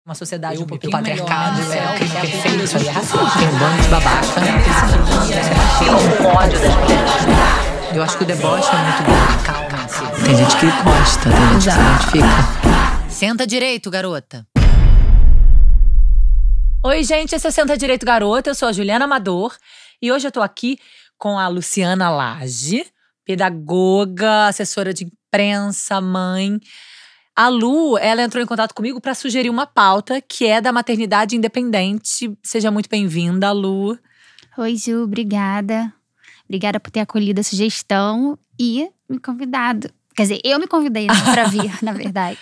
Uma sociedade um pouquinho o patriarcado melhor, né? é o crime Que perfeito. isso aí é racista. Tem um bando de babaca. O ódio das mulheres. Eu acho que o deboche é muito bom. Calma-se. Tem gente que gosta, tem gente que se identifica. Senta direito, garota. Oi, gente, esse é Senta Direito, Garota. Eu sou a Juliana Amador. E hoje eu tô aqui com a Luciana Lage, pedagoga, assessora de imprensa, mãe. A Lu, ela entrou em contato comigo para sugerir uma pauta que é da maternidade independente. Seja muito bem-vinda, Lu. Oi, Ju, obrigada. Obrigada por ter acolhido a sugestão e me convidado. Quer dizer, eu me convidei, né, pra vir, na verdade.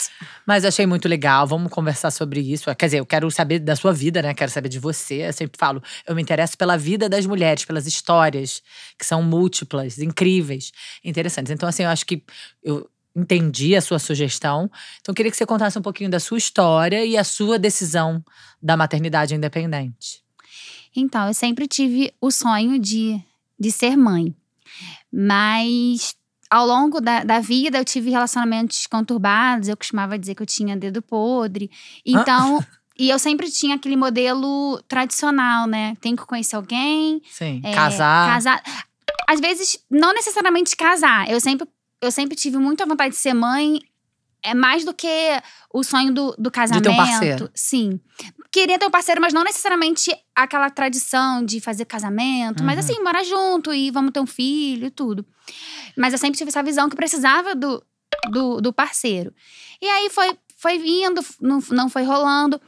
Mas eu achei muito legal, vamos conversar sobre isso. Quer dizer, eu quero saber da sua vida, né? Quero saber de você. Eu sempre falo, eu me interesso pela vida das mulheres, pelas histórias, que são múltiplas, incríveis, interessantes. Então, assim, eu acho que eu entendi a sua sugestão. Então, eu queria que você contasse um pouquinho da sua história e a sua decisão da maternidade independente. Então, eu sempre tive o sonho de ser mãe. Mas ao longo da vida, eu tive relacionamentos conturbados. Eu costumava dizer que eu tinha dedo podre. Então, e eu sempre tinha aquele modelo tradicional, né? Tem que conhecer alguém. Sim, casar. Às vezes, não necessariamente casar. Eu sempre tive muita vontade de ser mãe. É mais do que o sonho do casamento. De ter um parceiro. Sim. Queria ter um parceiro, mas não necessariamente aquela tradição de fazer casamento. Mas assim, morar junto e vamos ter um filho e tudo. Mas eu sempre tive essa visão que precisava do parceiro. E aí foi vindo, não foi rolando.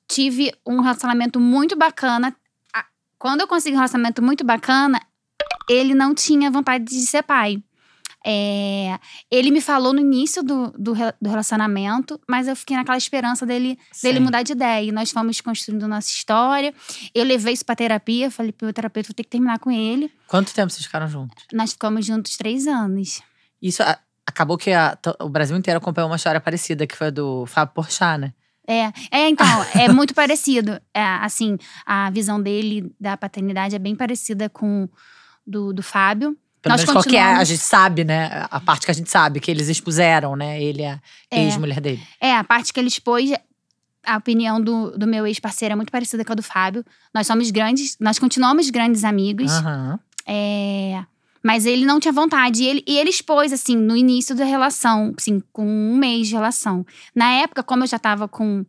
Tive um relacionamento muito bacana. Quando eu consegui um relacionamento muito bacana, ele não tinha vontade de ser pai. Ele me falou no início do relacionamento, mas eu fiquei naquela esperança dele mudar de ideia. E nós fomos construindo nossa história. Eu levei isso pra terapia, falei pro meu terapeuta, vou ter que terminar com ele. Quanto tempo vocês ficaram juntos? Nós ficamos juntos 3 anos. Isso acabou que o Brasil inteiro acompanhou uma história parecida, que foi a do Fábio Porchat, né? Então, é muito parecido. Assim, a visão dele da paternidade é bem parecida com do Fábio. Pelo menos qual que é, a gente sabe, né? A parte que a gente sabe, que eles expuseram, né? Ele é a ex-mulher dele. A parte que ele expôs, a opinião do meu ex-parceiro é muito parecida com a do Fábio. Nós continuamos grandes amigos. Mas ele não tinha vontade. E ele expôs, assim, no início da relação, assim, com 1 mês de relação. Na época, como eu já tava com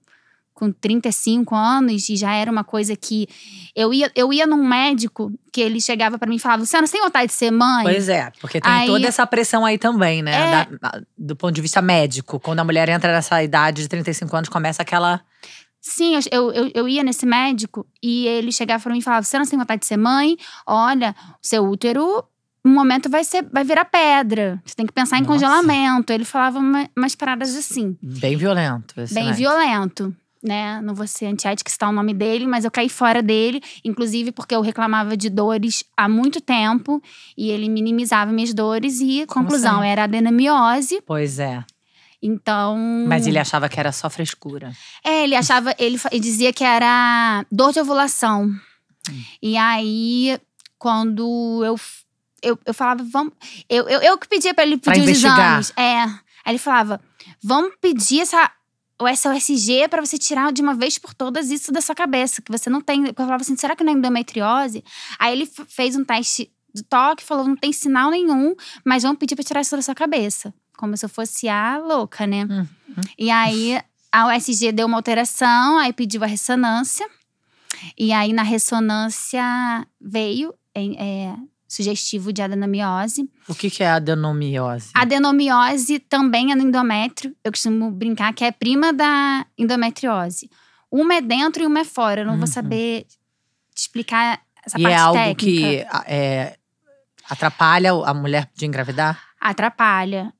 35 anos, e já era uma coisa que… Eu ia num médico que ele chegava pra mim e falava, Luciana, você tem vontade de ser mãe? Pois é, porque tem toda essa pressão aí também, né? Do ponto de vista médico. Quando a mulher entra nessa idade de 35 anos, começa aquela… Sim, eu ia nesse médico e ele chegava pra mim e falava, você não tem vontade de ser mãe? Olha, o seu útero… Um momento vai virar pedra. Você tem que pensar em congelamento. Ele falava umas paradas assim. Bem violento. Bem violento, né? Não vou ser antiética citar o nome dele, mas eu caí fora dele. Inclusive porque eu reclamava de dores há muito tempo. E ele minimizava minhas dores. E, conclusão, era adenomiose. Pois é. Então… Mas ele achava que era só frescura. Ele achava… Ele dizia que era dor de ovulação. E aí, quando eu falava, vamos… Eu que pedia pra ele pedir os exames. Aí ele falava, vamos pedir o SOSG pra você tirar de uma vez por todas isso da sua cabeça. Que você não tem… Eu falava assim, será que não é endometriose? Aí ele fez um teste de toque, falou, não tem sinal nenhum, mas vamos pedir pra tirar isso da sua cabeça. Como se eu fosse a louca, né? E aí, a USG deu uma alteração, aí pediu a ressonância. E aí, na ressonância, veio… sugestivo de adenomiose. O que é adenomiose? Adenomiose também é no endométrio. Eu costumo brincar que é prima da endometriose. Uma é dentro e uma é fora. Eu não vou saber te explicar essa parte técnica. E é algo que atrapalha a mulher de engravidar? Atrapalha.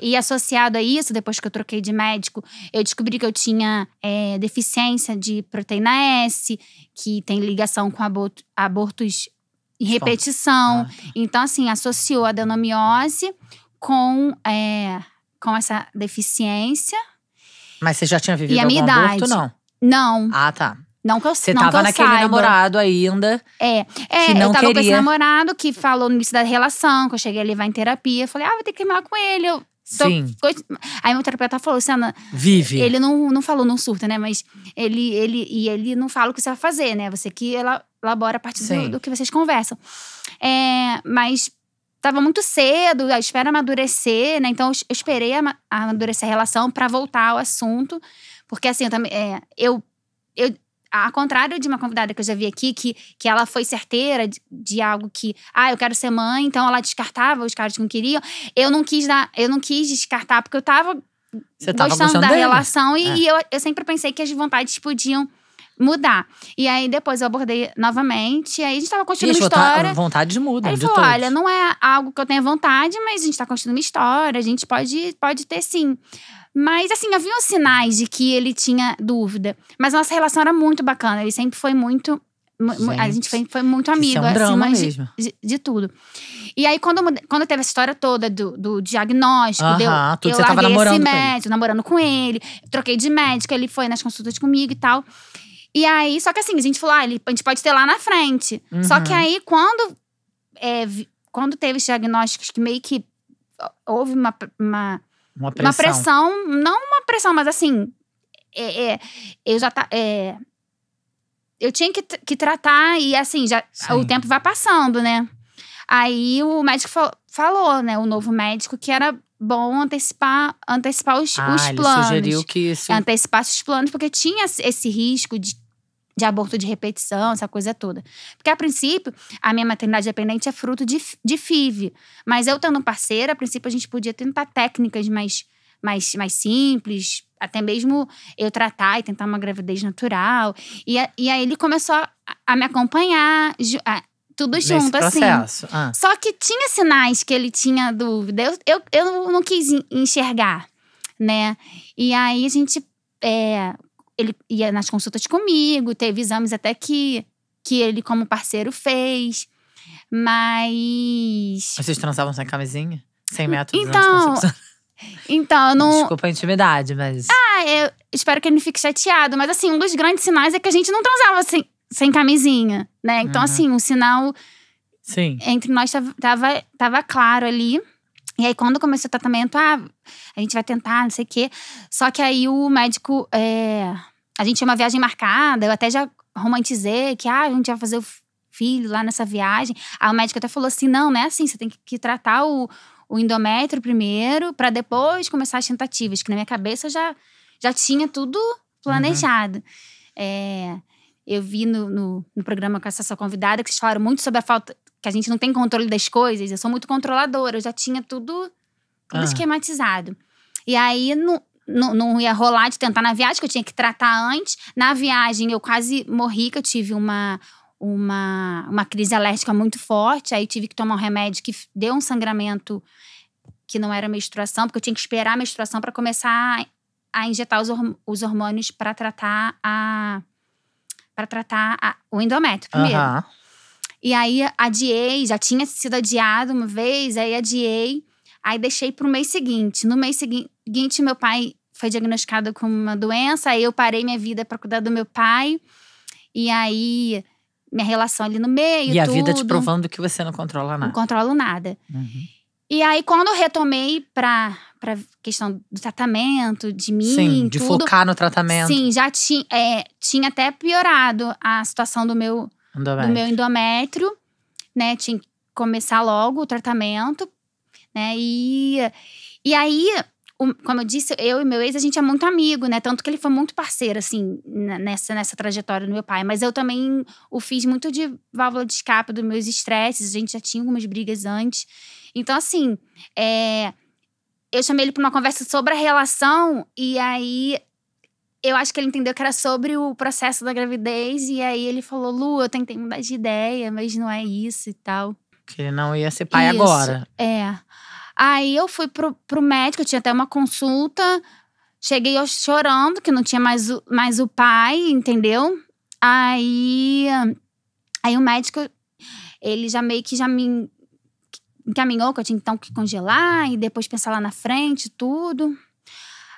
E associado a isso, depois que eu troquei de médico, eu descobri que eu tinha deficiência de proteína S, que tem ligação com abortos em repetição. Então, assim, associou a adenomiose com essa deficiência. Mas você já tinha vivido algum aborto, não? Não. Ah, tá. Não que eu Você tava naquele namorado ainda. Que não eu tava queria. com esse namorado que falou no início da relação, que eu cheguei a levar em terapia. Eu falei, vou ter que terminar com ele. Sim. Aí meu terapeuta falou, Luciana… Vive. Ele não falou, não surta, né? Mas ele não fala o que você vai fazer, né? Você que elabora a partir do que vocês conversam. Mas tava muito cedo, eu espero amadurecer, né? Então eu esperei amadurecer a relação pra voltar ao assunto. Porque assim, eu também… ao contrário de uma convidada que eu já vi aqui, que ela foi certeira de algo que… eu quero ser mãe, então ela descartava os caras que não queriam. Eu não quis descartar, porque eu tava gostando da dele. Relação. E eu sempre pensei que as vontades podiam mudar. E aí, depois eu abordei novamente. E aí, a gente tava construindo uma história. Vontades mudam, aí ele falou, olha, não é algo que eu tenha vontade, mas a gente tá construindo uma história. A gente pode ter, sim. Mas, assim, havia sinais de que ele tinha dúvida. Mas a nossa relação era muito bacana. Ele sempre foi muito… a gente foi muito amigo. Isso é um drama mesmo. De tudo. E aí, quando teve essa história toda do diagnóstico… tudo, eu você tava namorando esse com ele. médico, namorando com ele. Troquei de médico, ele foi nas consultas comigo e tal. E aí, só que assim, a gente falou, a gente pode ter lá na frente. Só que aí, quando teve os diagnósticos que meio que houve uma pressão, não uma pressão, mas assim, eu tinha que tratar e assim, o tempo vai passando, né? Aí o médico falou, né, o novo médico, que era bom antecipar os planos. Ele sugeriu que isso… Antecipar os planos, porque tinha esse risco de aborto de repetição, essa coisa toda. Porque, a princípio, a minha maternidade dependente é fruto de FIV. Mas eu tendo um parceiro, a princípio, a gente podia tentar técnicas mais simples. Até mesmo eu tratar e tentar uma gravidez natural. E aí ele começou a me acompanhar… tudo junto, processo. assim. Só que tinha sinais que ele tinha dúvida. Eu não quis enxergar, né? E aí, a gente… ele ia nas consultas comigo, teve exames até que ele, como parceiro, fez. Mas… Vocês transavam sem camisinha? Sem métodos anticoncepção? Então, eu não… Desculpa a intimidade, mas… eu espero que ele não fique chateado. Mas, assim, um dos grandes sinais é que a gente não transava sem camisinha, né? Então, assim, um sinal… Sim. Entre nós tava claro ali. E aí, quando começou o tratamento, a gente vai tentar, não sei o quê. Só que aí, o médico… a gente tinha uma viagem marcada. Eu até já romantizei que… a gente vai fazer o filho lá nessa viagem. Aí, o médico até falou assim… não é assim. Você tem que tratar o endométrio primeiro, pra depois começar as tentativas. Que na minha cabeça já tinha tudo planejado. Eu vi no programa com essa sua convidada que vocês falaram muito sobre a falta… que a gente não tem controle das coisas. Eu sou muito controladora. Eu já tinha tudo esquematizado. E aí, não ia rolar de tentar na viagem, que eu tinha que tratar antes. Na viagem, eu quase morri, que eu tive uma crise alérgica muito forte. Aí, tive que tomar um remédio que deu um sangramento que não era menstruação. Porque eu tinha que esperar a menstruação para começar a injetar os hormônios para tratar o endométrio primeiro. E aí, adiei. Já tinha sido adiado uma vez. Aí, adiei. Aí, deixei pro mês seguinte. No mês seguinte, meu pai foi diagnosticado com uma doença. Aí, eu parei minha vida pra cuidar do meu pai. E aí, minha relação ali no meio, e a vida te provando que você não controla nada. Não controlo nada. E aí, quando eu retomei pra questão do tratamento, de mim, sim, de focar no tratamento. Sim, já tinha até piorado a situação do meu endométrio, né? Tinha que começar logo o tratamento, né? E aí, como eu disse, eu e meu ex, a gente é muito amigo, né? Tanto que ele foi muito parceiro, assim, nessa trajetória do meu pai. Mas eu também o fiz muito de válvula de escape dos meus estresses. A gente já tinha algumas brigas antes. Então, assim, eu chamei ele pra uma conversa sobre a relação. E aí, eu acho que ele entendeu que era sobre o processo da gravidez. E aí, ele falou, Lu, eu tentei mudar de ideia, mas não é isso e tal. Que ele não ia ser pai agora. Aí, eu fui pro médico, eu tinha até uma consulta. Cheguei chorando, que não tinha mais o pai, entendeu? Aí o médico, ele já meio que me encaminhou que eu tinha então que congelar e depois pensar lá na frente, tudo.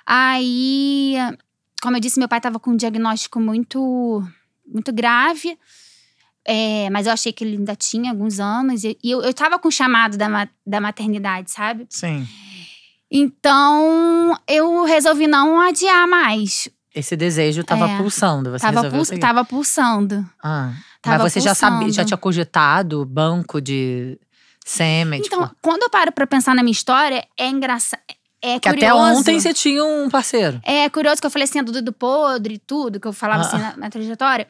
Aí, como eu disse, meu pai tava com um diagnóstico muito, muito grave. Mas eu achei que ele ainda tinha alguns anos. E eu tava com o chamado da maternidade, sabe? Sim. Então, eu resolvi não adiar mais. Esse desejo tava pulsando, você resolveu seguir. Tava pulsando. Mas você já sabia, já tinha cogitado banco de sêmen? Então, quando eu paro pra pensar na minha história, é engraçado. É que curioso. Até ontem você tinha um parceiro. É curioso que eu falei assim, do dedo podre e tudo, que eu falava assim na trajetória.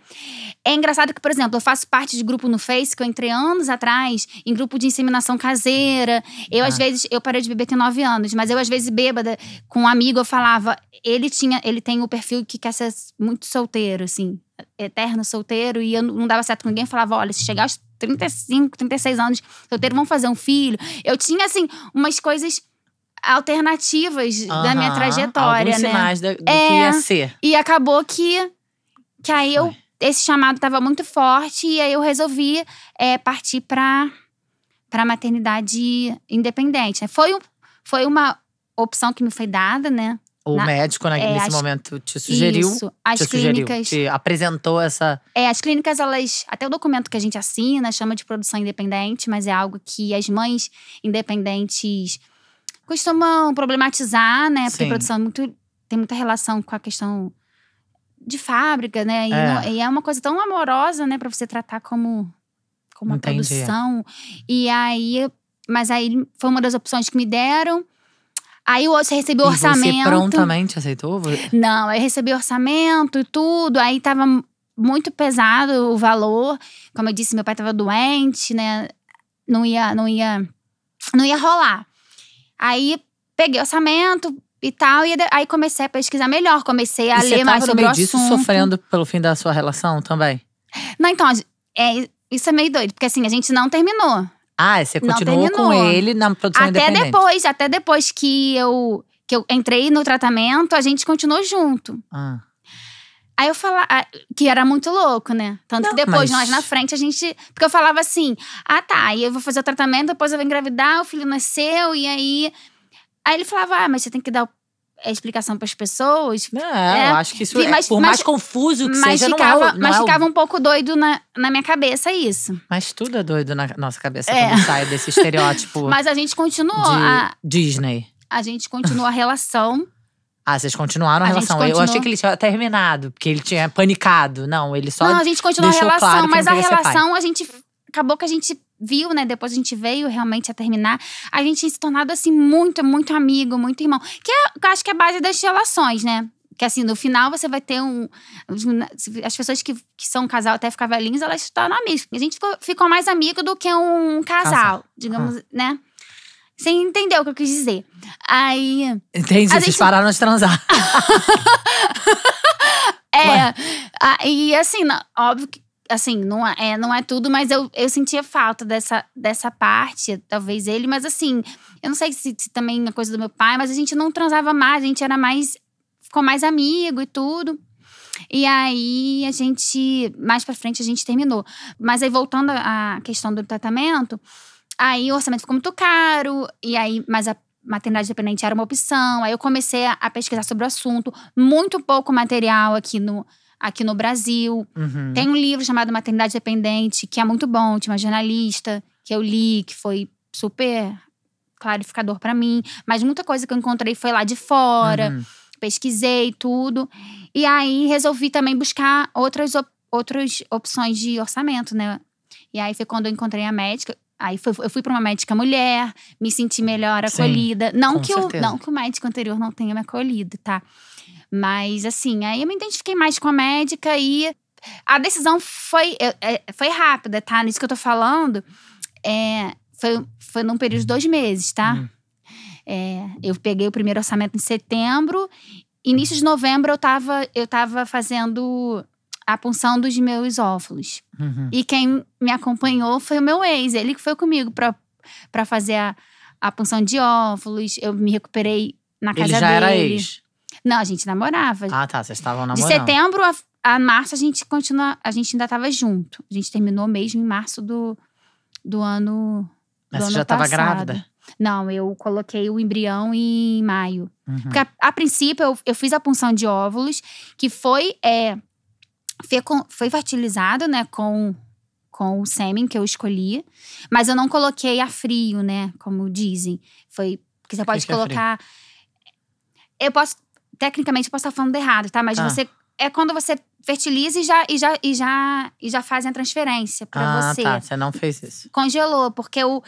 É engraçado que, por exemplo, eu faço parte de grupo no Face, que eu entrei anos atrás, em grupo de inseminação caseira. Eu, às vezes, eu parei de beber tem 9 anos, mas eu, às vezes, bêbada, com um amigo, eu falava… Ele tem o perfil que quer ser muito solteiro, assim, eterno solteiro, e eu não dava certo com ninguém. Eu falava, olha, se chegar aos 35, 36 anos, solteiro, vamos fazer um filho. Eu tinha, assim, umas coisas alternativas da minha trajetória, alguns né? sinais do que ia ser. E acabou que aí esse chamado tava muito forte, e aí eu resolvi partir pra maternidade independente, né? Foi uma opção que me foi dada, né? O médico, nesse momento, te sugeriu. Isso, as clínicas… te apresentou essa… as clínicas, elas… Até o documento que a gente assina chama de produção independente, mas é algo que as mães independentes costumam problematizar, né? Porque a produção tem muita relação com a questão de fábrica, né? E é uma coisa tão amorosa, né? Pra você tratar como uma produção. E aí… Mas aí foi uma das opções que me deram. Aí eu recebi o orçamento. Você prontamente aceitou? Não, eu recebi orçamento e tudo. Aí tava muito pesado o valor. Como eu disse, meu pai tava doente, né? Não ia rolar. Aí peguei orçamento e tal, e aí comecei a pesquisar melhor. Comecei a ler mais sobre o assunto. Você tava sofrendo pelo fim da sua relação também? Não, então, isso é meio doido. Porque assim, a gente não terminou. Você continuou com ele na produção independente? Até depois que eu entrei no tratamento, a gente continuou junto. Aí eu falava… Que era muito louco, né? Tanto que depois, nós na frente, a gente… Porque eu falava assim… aí eu vou fazer o tratamento, depois eu vou engravidar, o filho nasceu, e aí… Aí ele falava, mas você tem que dar a explicação pras pessoas. Eu acho que isso por mais confuso que seja, mas ficava um pouco doido na minha cabeça isso. Mas tudo é doido na nossa cabeça quando sai desse estereótipo. Mas a gente continuou. Disney. A gente continuou a relação. Vocês continuaram a relação. Eu achei que ele tinha terminado, porque ele tinha panicado. Não, ele só… Não, a gente continuou a relação, claro mas a relação, acabou que a gente viu, né? Depois a gente veio realmente a terminar. A gente tinha se tornado, assim, muito, muito amigo, muito irmão. Que eu acho que é a base das relações, né? Que assim, no final você vai ter as pessoas que são um casal até ficar velhinhos, elas se tornam amigas. A gente ficou mais amigo do que um casal. Digamos, né? Você entendeu o que eu quis dizer. Aí… Entendi, vocês pararam de transar. E assim, óbvio que assim, não é tudo, mas eu sentia falta dessa parte, talvez ele, mas assim, eu não sei se também é coisa do meu pai, mas a gente não transava mais, a gente era mais… Ficou mais amigo e tudo. E aí, mais pra frente, a gente terminou. Mas aí, voltando à questão do tratamento… Aí o orçamento ficou muito caro, mas a maternidade independente era uma opção. Aí eu comecei a pesquisar sobre o assunto. Muito pouco material aqui no Brasil. Tem um livro chamado Maternidade Independente, que é muito bom, de uma jornalista, que eu li, que foi super clarificador pra mim. Mas muita coisa que eu encontrei foi lá de fora. Pesquisei tudo. E aí resolvi também buscar outras opções de orçamento, né? E aí foi quando eu encontrei a médica. Aí eu fui pra uma médica mulher, me senti melhor acolhida. Não que o médico anterior não tenha me acolhido, tá? Mas assim, aí eu me identifiquei mais com a médica e a decisão foi rápida, tá? Nisso que eu tô falando, foi num período de 2 meses, tá? Eu peguei o primeiro orçamento em setembro. Início de novembro eu tava fazendo a punção dos meus óvulos. E quem me acompanhou foi o meu ex. Ele que foi comigo pra fazer a punção de óvulos. Eu me recuperei na casa dele. Ele já era ex? Não, a gente namorava. Vocês estavam namorando. De setembro a março a gente ainda tava junto. A gente terminou mesmo em março do ano Mas você já tava grávida? Não, eu coloquei o embrião em maio. Porque a princípio eu fiz a punção de óvulos, que foi fertilizado, né, com o sêmen que eu escolhi. Mas eu não coloquei a frio, né, como dizem. Foi Porque você pode que é frio? colocar… Tecnicamente, eu posso estar falando errado, tá? Mas você… É quando você fertiliza e já fazem a transferência pra você. Tá. Você não fez isso. Congelou, porque eu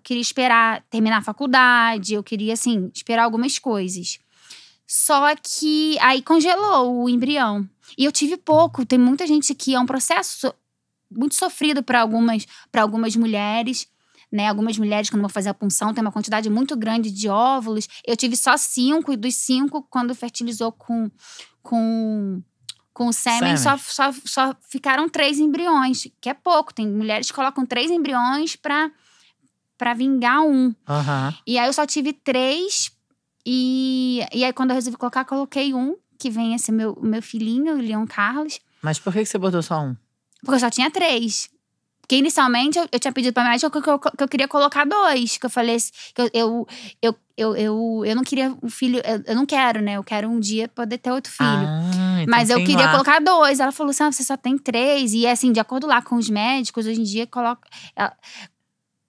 queria esperar terminar a faculdade. Eu queria, assim, esperar algumas coisas. Só que aí congelou o embrião. E eu tive pouco. Tem muita gente que é um processo muito sofrido para algumas mulheres, né? Algumas mulheres, quando vão fazer a punção, tem uma quantidade muito grande de óvulos. Eu tive só 5, e dos 5, quando fertilizou com o sêmen, só ficaram 3 embriões, que é pouco. Tem mulheres que colocam 3 embriões pra vingar um. E aí eu só tive 3. E aí, quando eu resolvi colocar, coloquei um, que vem esse meu filhinho, o Leon Carlos. Mas por que você botou só um? Porque eu só tinha 3. Porque inicialmente eu tinha pedido pra médica que eu queria colocar 2. Que eu falei assim, que eu não queria um filho, eu não quero, né? Eu quero um dia poder ter outro filho. Então mas eu queria colocar 2. Ela falou assim: você só tem 3. E assim, de acordo lá com os médicos, hoje em dia coloca.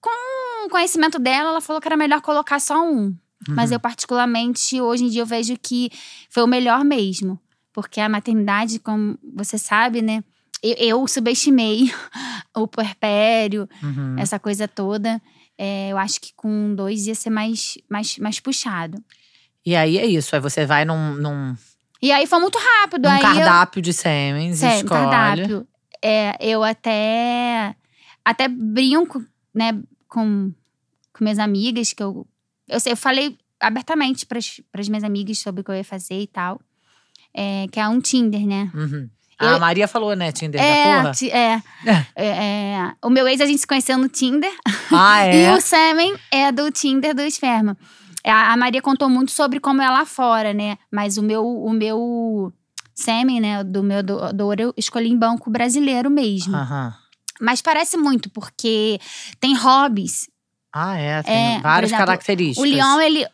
Com o conhecimento dela, ela falou que era melhor colocar só um. Mas eu, particularmente, hoje em dia eu vejo que foi o melhor mesmo. Porque a maternidade, como você sabe, né? Eu subestimei o puerpério, essa coisa toda. Eu acho que com 2 ia ser mais puxado. E aí é isso, aí você vai num E aí foi muito rápido. Aí cardápio de sêmens, escolhe. Cardápio. Eu até brinco, né, com minhas amigas, que eu falei abertamente pras minhas amigas sobre o que eu ia fazer e tal. Que é um Tinder, né? A Maria falou, né? Tinder da porra. O meu ex, a gente se conheceu no Tinder. E o sêmen é do Tinder do esperma. A Maria contou muito sobre como é lá fora, né? Mas o meu sêmen, né? Do meu doador, eu escolhi em banco brasileiro mesmo. Mas parece muito, porque tem hobbies. Tem várias exemplo, características.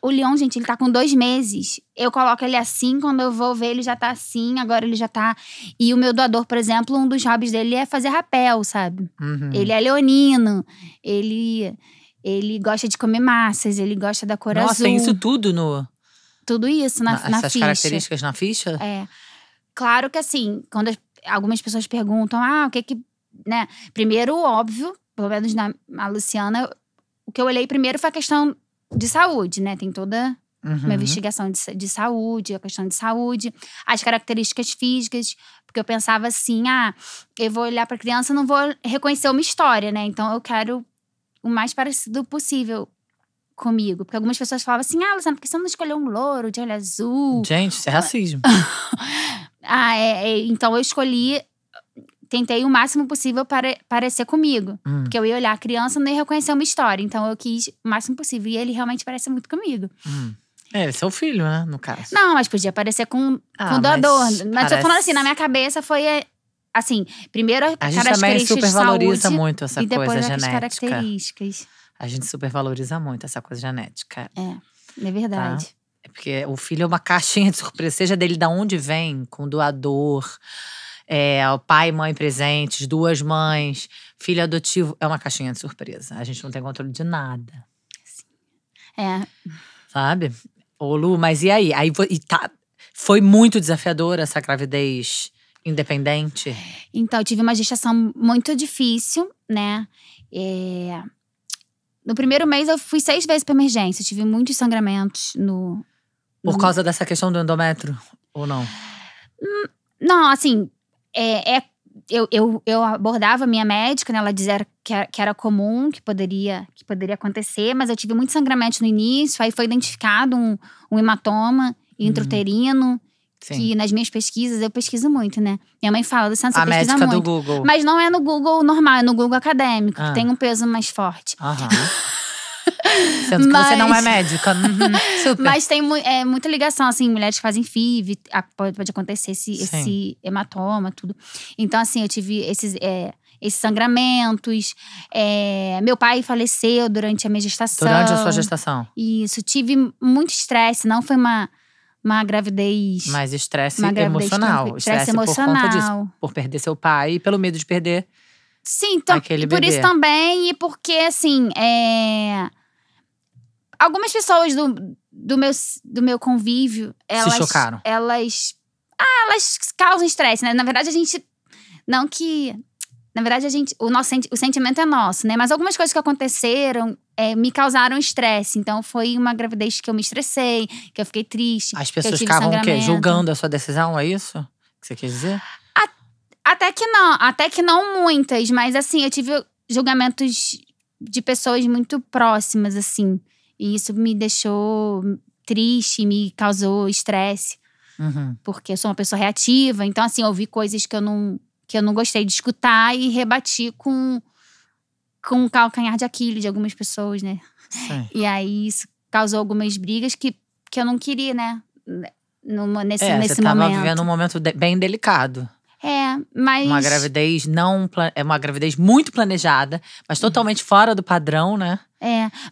O Leon, gente, ele tá com 2 meses. Eu coloco ele assim, quando eu vou ver, ele já tá assim, agora ele já tá… E o meu doador, por exemplo, um dos hobbies dele é fazer rapel, sabe? Ele é leonino, ele gosta de comer massas, ele gosta da cor azul. Nossa, tem isso tudo no… Tudo isso na ficha. Essas características na ficha? Claro que assim, quando algumas pessoas perguntam, o que… né? Primeiro, óbvio, pelo menos na Luciana… O que eu olhei primeiro foi a questão de saúde, né? Tem toda uma investigação de saúde, a questão de saúde, as características físicas. Porque eu pensava assim, eu vou olhar pra criança e não vou reconhecer uma história, né? Então eu quero o mais parecido possível comigo. Porque algumas pessoas falavam assim, Luciana, por que você não escolheu um louro de olho azul? Gente, isso é racismo. Então eu escolhi… Tentei o máximo possível para parecer comigo. Porque eu ia olhar a criança e não ia reconhecer uma história. Então eu quis o máximo possível. E ele realmente parece muito comigo. Ele é seu filho, né? No caso. Não, mas podia parecer com doador. Mas tô falando assim, na minha cabeça foi… Assim, primeiro a gente também supervaloriza muito essa e depois coisa as genética. Características. A gente supervaloriza muito essa coisa genética. É verdade. É porque o filho é uma caixinha de surpresa. Seja dele de onde vem, com doador… o pai e mãe presentes, 2 mães, filho adotivo, é uma caixinha de surpresa. A gente não tem controle de nada. Sabe? Ô Lu, mas e aí? Foi muito desafiadora essa gravidez independente? Então, eu tive uma gestação muito difícil, né? No primeiro mês, eu fui 6 vezes pra emergência. Eu tive muitos sangramentos Por causa dessa questão do endométrio? Ou não? Não, assim… Eu abordava a minha médica, né? Ela dizia que era comum, que poderia acontecer. Mas eu tive muito sangramento no início. Aí foi identificado um hematoma intrauterino. Que nas minhas pesquisas, eu pesquiso muito, né? Minha mãe fala, Luciana, você pesquisa muito. A médica do Google. Mas não é no Google normal, é no Google acadêmico. Que tem um peso mais forte. Sendo que você não é médica. Super. Mas tem muita ligação, assim, mulheres que fazem FIV, pode acontecer esse hematoma, tudo. Então, assim, eu tive esses sangramentos. Meu pai faleceu durante a minha gestação. Durante a sua gestação? Isso, tive muito estresse, não foi uma gravidez… Mas estresse emocional. Estresse emocional. Por conta disso, por perder seu pai e pelo medo de perder… Sim, então, por isso também, e porque, assim, Algumas pessoas do meu convívio, elas… Se chocaram. Elas causam estresse, né? Na verdade, a gente… Não que… Na verdade, o sentimento é nosso, né? Mas algumas coisas que aconteceram me causaram estresse. Então, foi uma gravidez que eu me estressei, que eu fiquei triste. As que eu pessoas tive ficavam o quê? sangramento. Julgando a sua decisão, é isso que você quis dizer? Até que não muitas. Mas assim, eu tive julgamentos de pessoas muito próximas, assim. E isso me deixou triste, me causou estresse. Uhum. Porque eu sou uma pessoa reativa. Então, assim, eu ouvi coisas que eu não gostei de escutar e rebati com o calcanhar de Aquiles de algumas pessoas, né? Sim. E aí isso causou algumas brigas que eu não queria, né? Nesse você tava momento. vivendo um momento bem delicado. Mas… Uma gravidez é uma gravidez muito planejada, mas totalmente fora do padrão, né?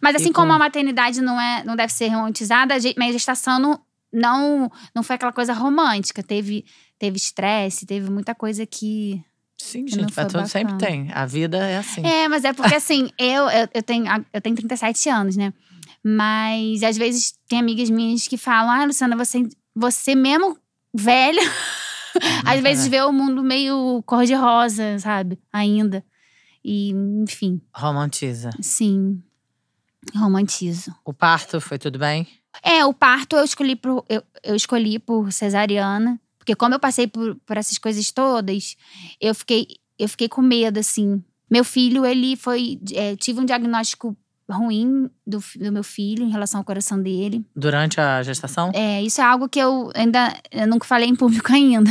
Mas assim como a maternidade não deve ser romantizada, minha gestação não foi aquela coisa romântica. Teve estresse, teve muita coisa que… Sim, que não gente, foi tudo sempre bacana. tem. A vida é assim. Mas é porque assim, eu tenho 37 anos, né? Mas às vezes tem amigas minhas que falam: Luciana, você mesmo velha, às vezes vê o mundo meio cor-de-rosa, sabe? Ainda. E, enfim. Romantiza. Sim, romantizo. O parto foi tudo bem? O parto eu escolhi por cesariana. Porque como eu passei por essas coisas todas, eu fiquei com medo, assim. Meu filho, ele foi… tive um diagnóstico ruim do meu filho em relação ao coração dele. Durante a gestação? Isso é algo que eu nunca falei em público ainda.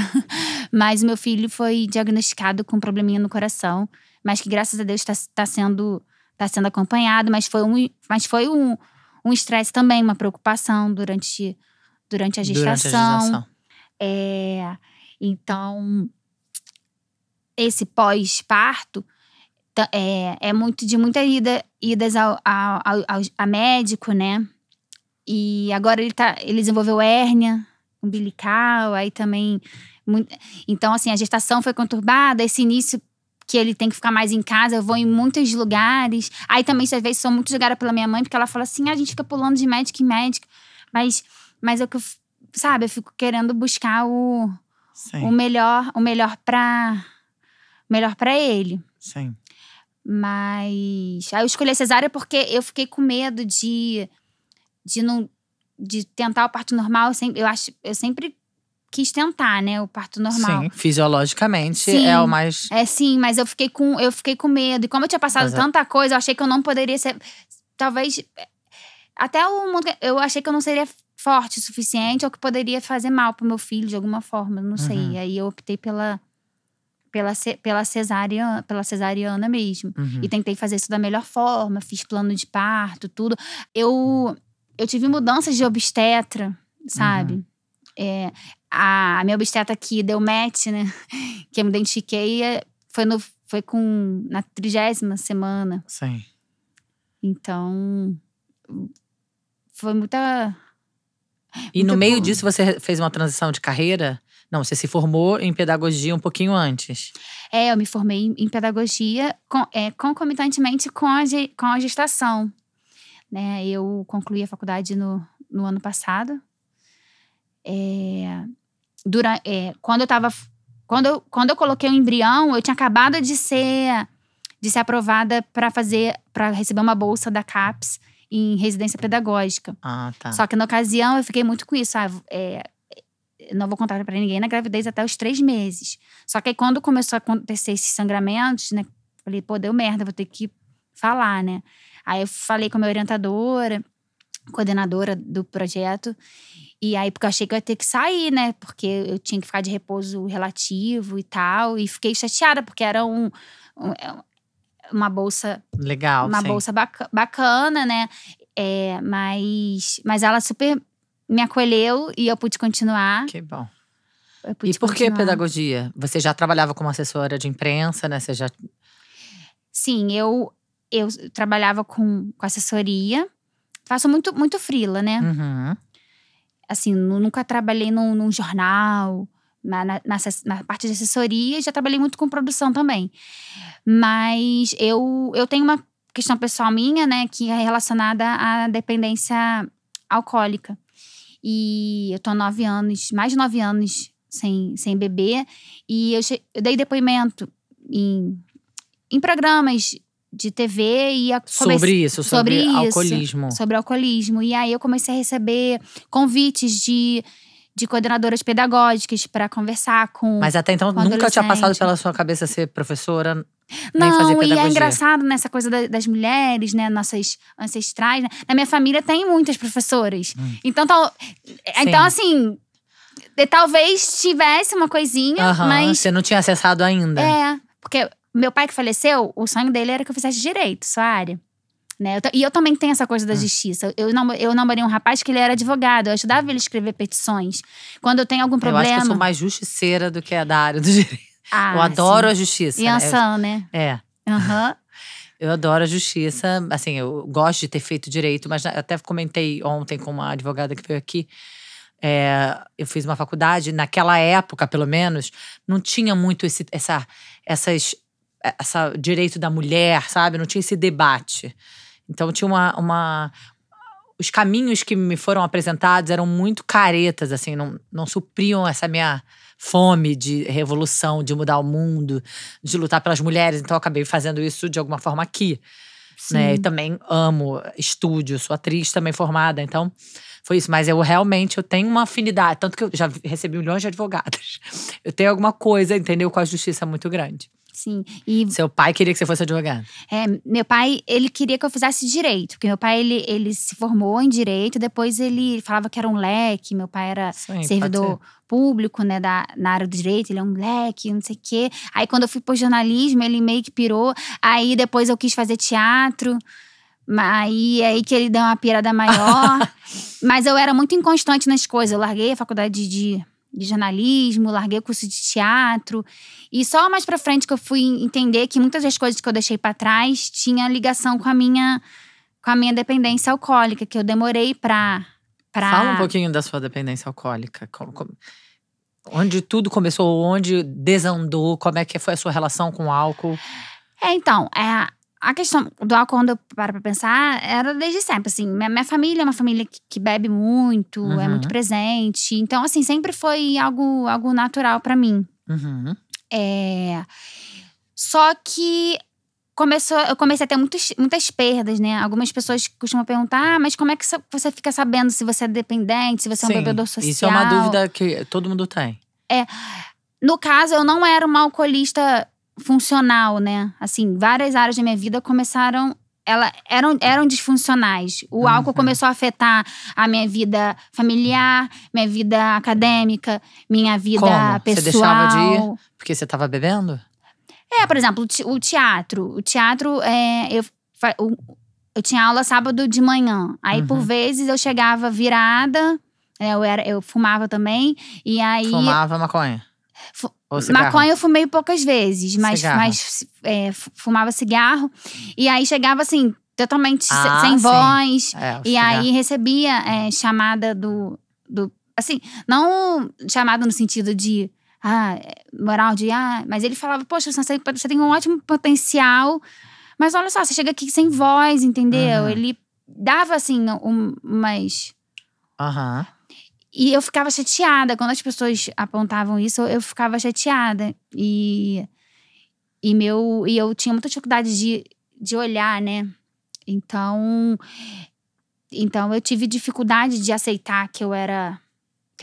Mas o meu filho foi diagnosticado com um probleminha no coração. Mas que, graças a Deus, tá sendo acompanhado. Mas foi um estresse também, uma preocupação durante a gestação. Então, esse pós-parto é muito de idas a médico, né? E agora ele desenvolveu hérnia umbilical, aí também… Então, assim, a gestação foi conturbada, esse início que ele tem que ficar mais em casa, eu vou em muitos lugares. Aí também, às vezes, sou muito julgada pela minha mãe, porque ela fala assim, a gente fica pulando de médico em médico. Mas é o que eu… Sabe, eu fico querendo buscar o melhor pra ele. Sim. Mas… Aí eu escolhi a cesárea porque eu fiquei com medo de tentar o parto normal. Eu sempre quis tentar, né, o parto normal. Sim, fisiologicamente Sim, é o mais… sim, mas eu fiquei com medo. E como eu tinha passado tanta coisa, eu achei que eu não poderia ser… Talvez… Até o mundo… Eu achei que eu não seria forte o suficiente ou que poderia fazer mal pro meu filho de alguma forma, não sei. Uhum. Aí eu optei pela cesariana mesmo. Uhum. E tentei fazer isso da melhor forma, fiz plano de parto, tudo. Eu tive mudanças de obstetra, sabe? Uhum. A minha obstetra que deu match, né? Que eu me identifiquei, foi na 30ª semana. Sim. Então, foi muita… E no meio disso você fez uma transição de carreira? Não, você se formou em pedagogia um pouquinho antes. Eu me formei em pedagogia concomitantemente com a gestação. Né? Eu concluí a faculdade no ano passado. Quando eu coloquei o embrião, eu tinha acabado de ser aprovada para receber uma bolsa da CAPES em residência pedagógica. Ah, tá. Só que na ocasião eu fiquei muito com isso. Não vou contar pra ninguém na gravidez até os 3 meses. Só que aí quando começou a acontecer esses sangramentos, né? Falei, deu merda, vou ter que falar, né? Aí eu falei com a minha orientadora, coordenadora do projeto. E aí, porque eu achei que eu ia ter que sair, né? Porque eu tinha que ficar de repouso relativo e tal. E fiquei chateada, porque era uma bolsa… Legal, uma sim. bolsa bacana, né? Mas ela super me acolheu e eu pude continuar. Que bom. E por que pedagogia? Você já trabalhava como assessora de imprensa, né? Você já… Sim, eu trabalhava com assessoria. Faço muito freela, né? Uhum. Assim, nunca trabalhei num jornal. Na parte de assessoria, já trabalhei muito com produção também. Mas eu tenho uma questão pessoal minha, né? Que é relacionada à dependência alcoólica. E eu tô há 9 anos, mais de 9 anos sem beber. E eu dei depoimento em programas de TV e sobre alcoolismo. Sobre alcoolismo. E aí eu comecei a receber convites de coordenadoras pedagógicas para conversar com. Mas até então nunca tinha passado pela sua cabeça ser professora, nem fazer Não, pedagogia. e é engraçado nessa coisa das mulheres, né? Nossas ancestrais, né? Na minha família tem muitas professoras. Então, assim, talvez tivesse uma coisinha, mas. Você não tinha acessado ainda. Porque meu pai que faleceu, o sonho dele era que eu fizesse direito, sua área. Né? E eu também tenho essa coisa da justiça. Eu namorei um rapaz que ele era advogado. Eu ajudava ele a escrever petições. Quando eu tenho algum problema… Eu acho que eu sou mais justiceira do que a da área do direito. Eu adoro a justiça. Iansã, né? Eu adoro a justiça. Assim, eu gosto de ter feito direito. Mas até comentei ontem com uma advogada que veio aqui. Eu fiz uma faculdade. Naquela época, pelo menos, não tinha muito esse direito da mulher, sabe? Não tinha esse debate. Então tinha os caminhos que me foram apresentados eram muito caretas, assim, não supriam essa minha fome de revolução, de mudar o mundo, de lutar pelas mulheres. Então eu acabei fazendo isso de alguma forma aqui. Né? E também amo estúdio, sou atriz também formada, então foi isso. Mas eu tenho uma afinidade, tanto que eu já recebi milhões de advogadas. Eu tenho alguma coisa, entendeu, com a justiça muito grande. Sim. Seu pai queria que você fosse advogado? Meu pai, ele queria que eu fizesse direito. Porque meu pai, ele se formou em direito. Depois ele falava que era um leque. Meu pai era servidor público, né, na área do direito. Ele é um leque, não sei o quê. Aí quando eu fui pro jornalismo, ele meio que pirou. Aí depois eu quis fazer teatro. Aí que ele deu uma pirada maior. Mas eu era muito inconstante nas coisas. Eu larguei a faculdade de jornalismo, larguei o curso de teatro. E só mais pra frente que eu fui entender que muitas das coisas que eu deixei pra trás tinha ligação com a minha dependência alcoólica, que eu demorei pra… Fala um pouquinho da sua dependência alcoólica. Onde tudo começou, onde desandou, como é que foi a sua relação com o álcool? Então, a questão do álcool, quando eu paro pra pensar, era desde sempre, assim. Minha família é uma família que bebe muito, é muito presente. Então, assim, sempre foi algo natural pra mim. Só que eu comecei a ter muitas perdas, né? Algumas pessoas costumam perguntar, mas como é que você fica sabendo se você é dependente, se você é um bebedor social? Isso é uma dúvida que todo mundo tem. No caso, eu não era uma alcoolista funcional, né? Assim, várias áreas da minha vida eram disfuncionais. O álcool começou a afetar a minha vida familiar, minha vida acadêmica, minha vida pessoal. Você deixava de ir porque você estava bebendo? Por exemplo, o teatro. O teatro, eu tinha aula sábado de manhã. Aí, por vezes, eu chegava virada. Eu fumava também. E aí… Fumava maconha? Maconha eu fumei poucas vezes, mas fumava cigarro. E aí chegava assim, totalmente sem voz. E aí recebia chamada do… Assim, não chamada no sentido de… moral de… mas ele falava, poxa, você tem um ótimo potencial. Mas olha só, você chega aqui sem voz, entendeu? Ele dava assim umas… E eu ficava chateada. Quando as pessoas apontavam isso, eu ficava chateada. E eu tinha muita dificuldade de olhar, né? Então eu tive dificuldade de aceitar que eu era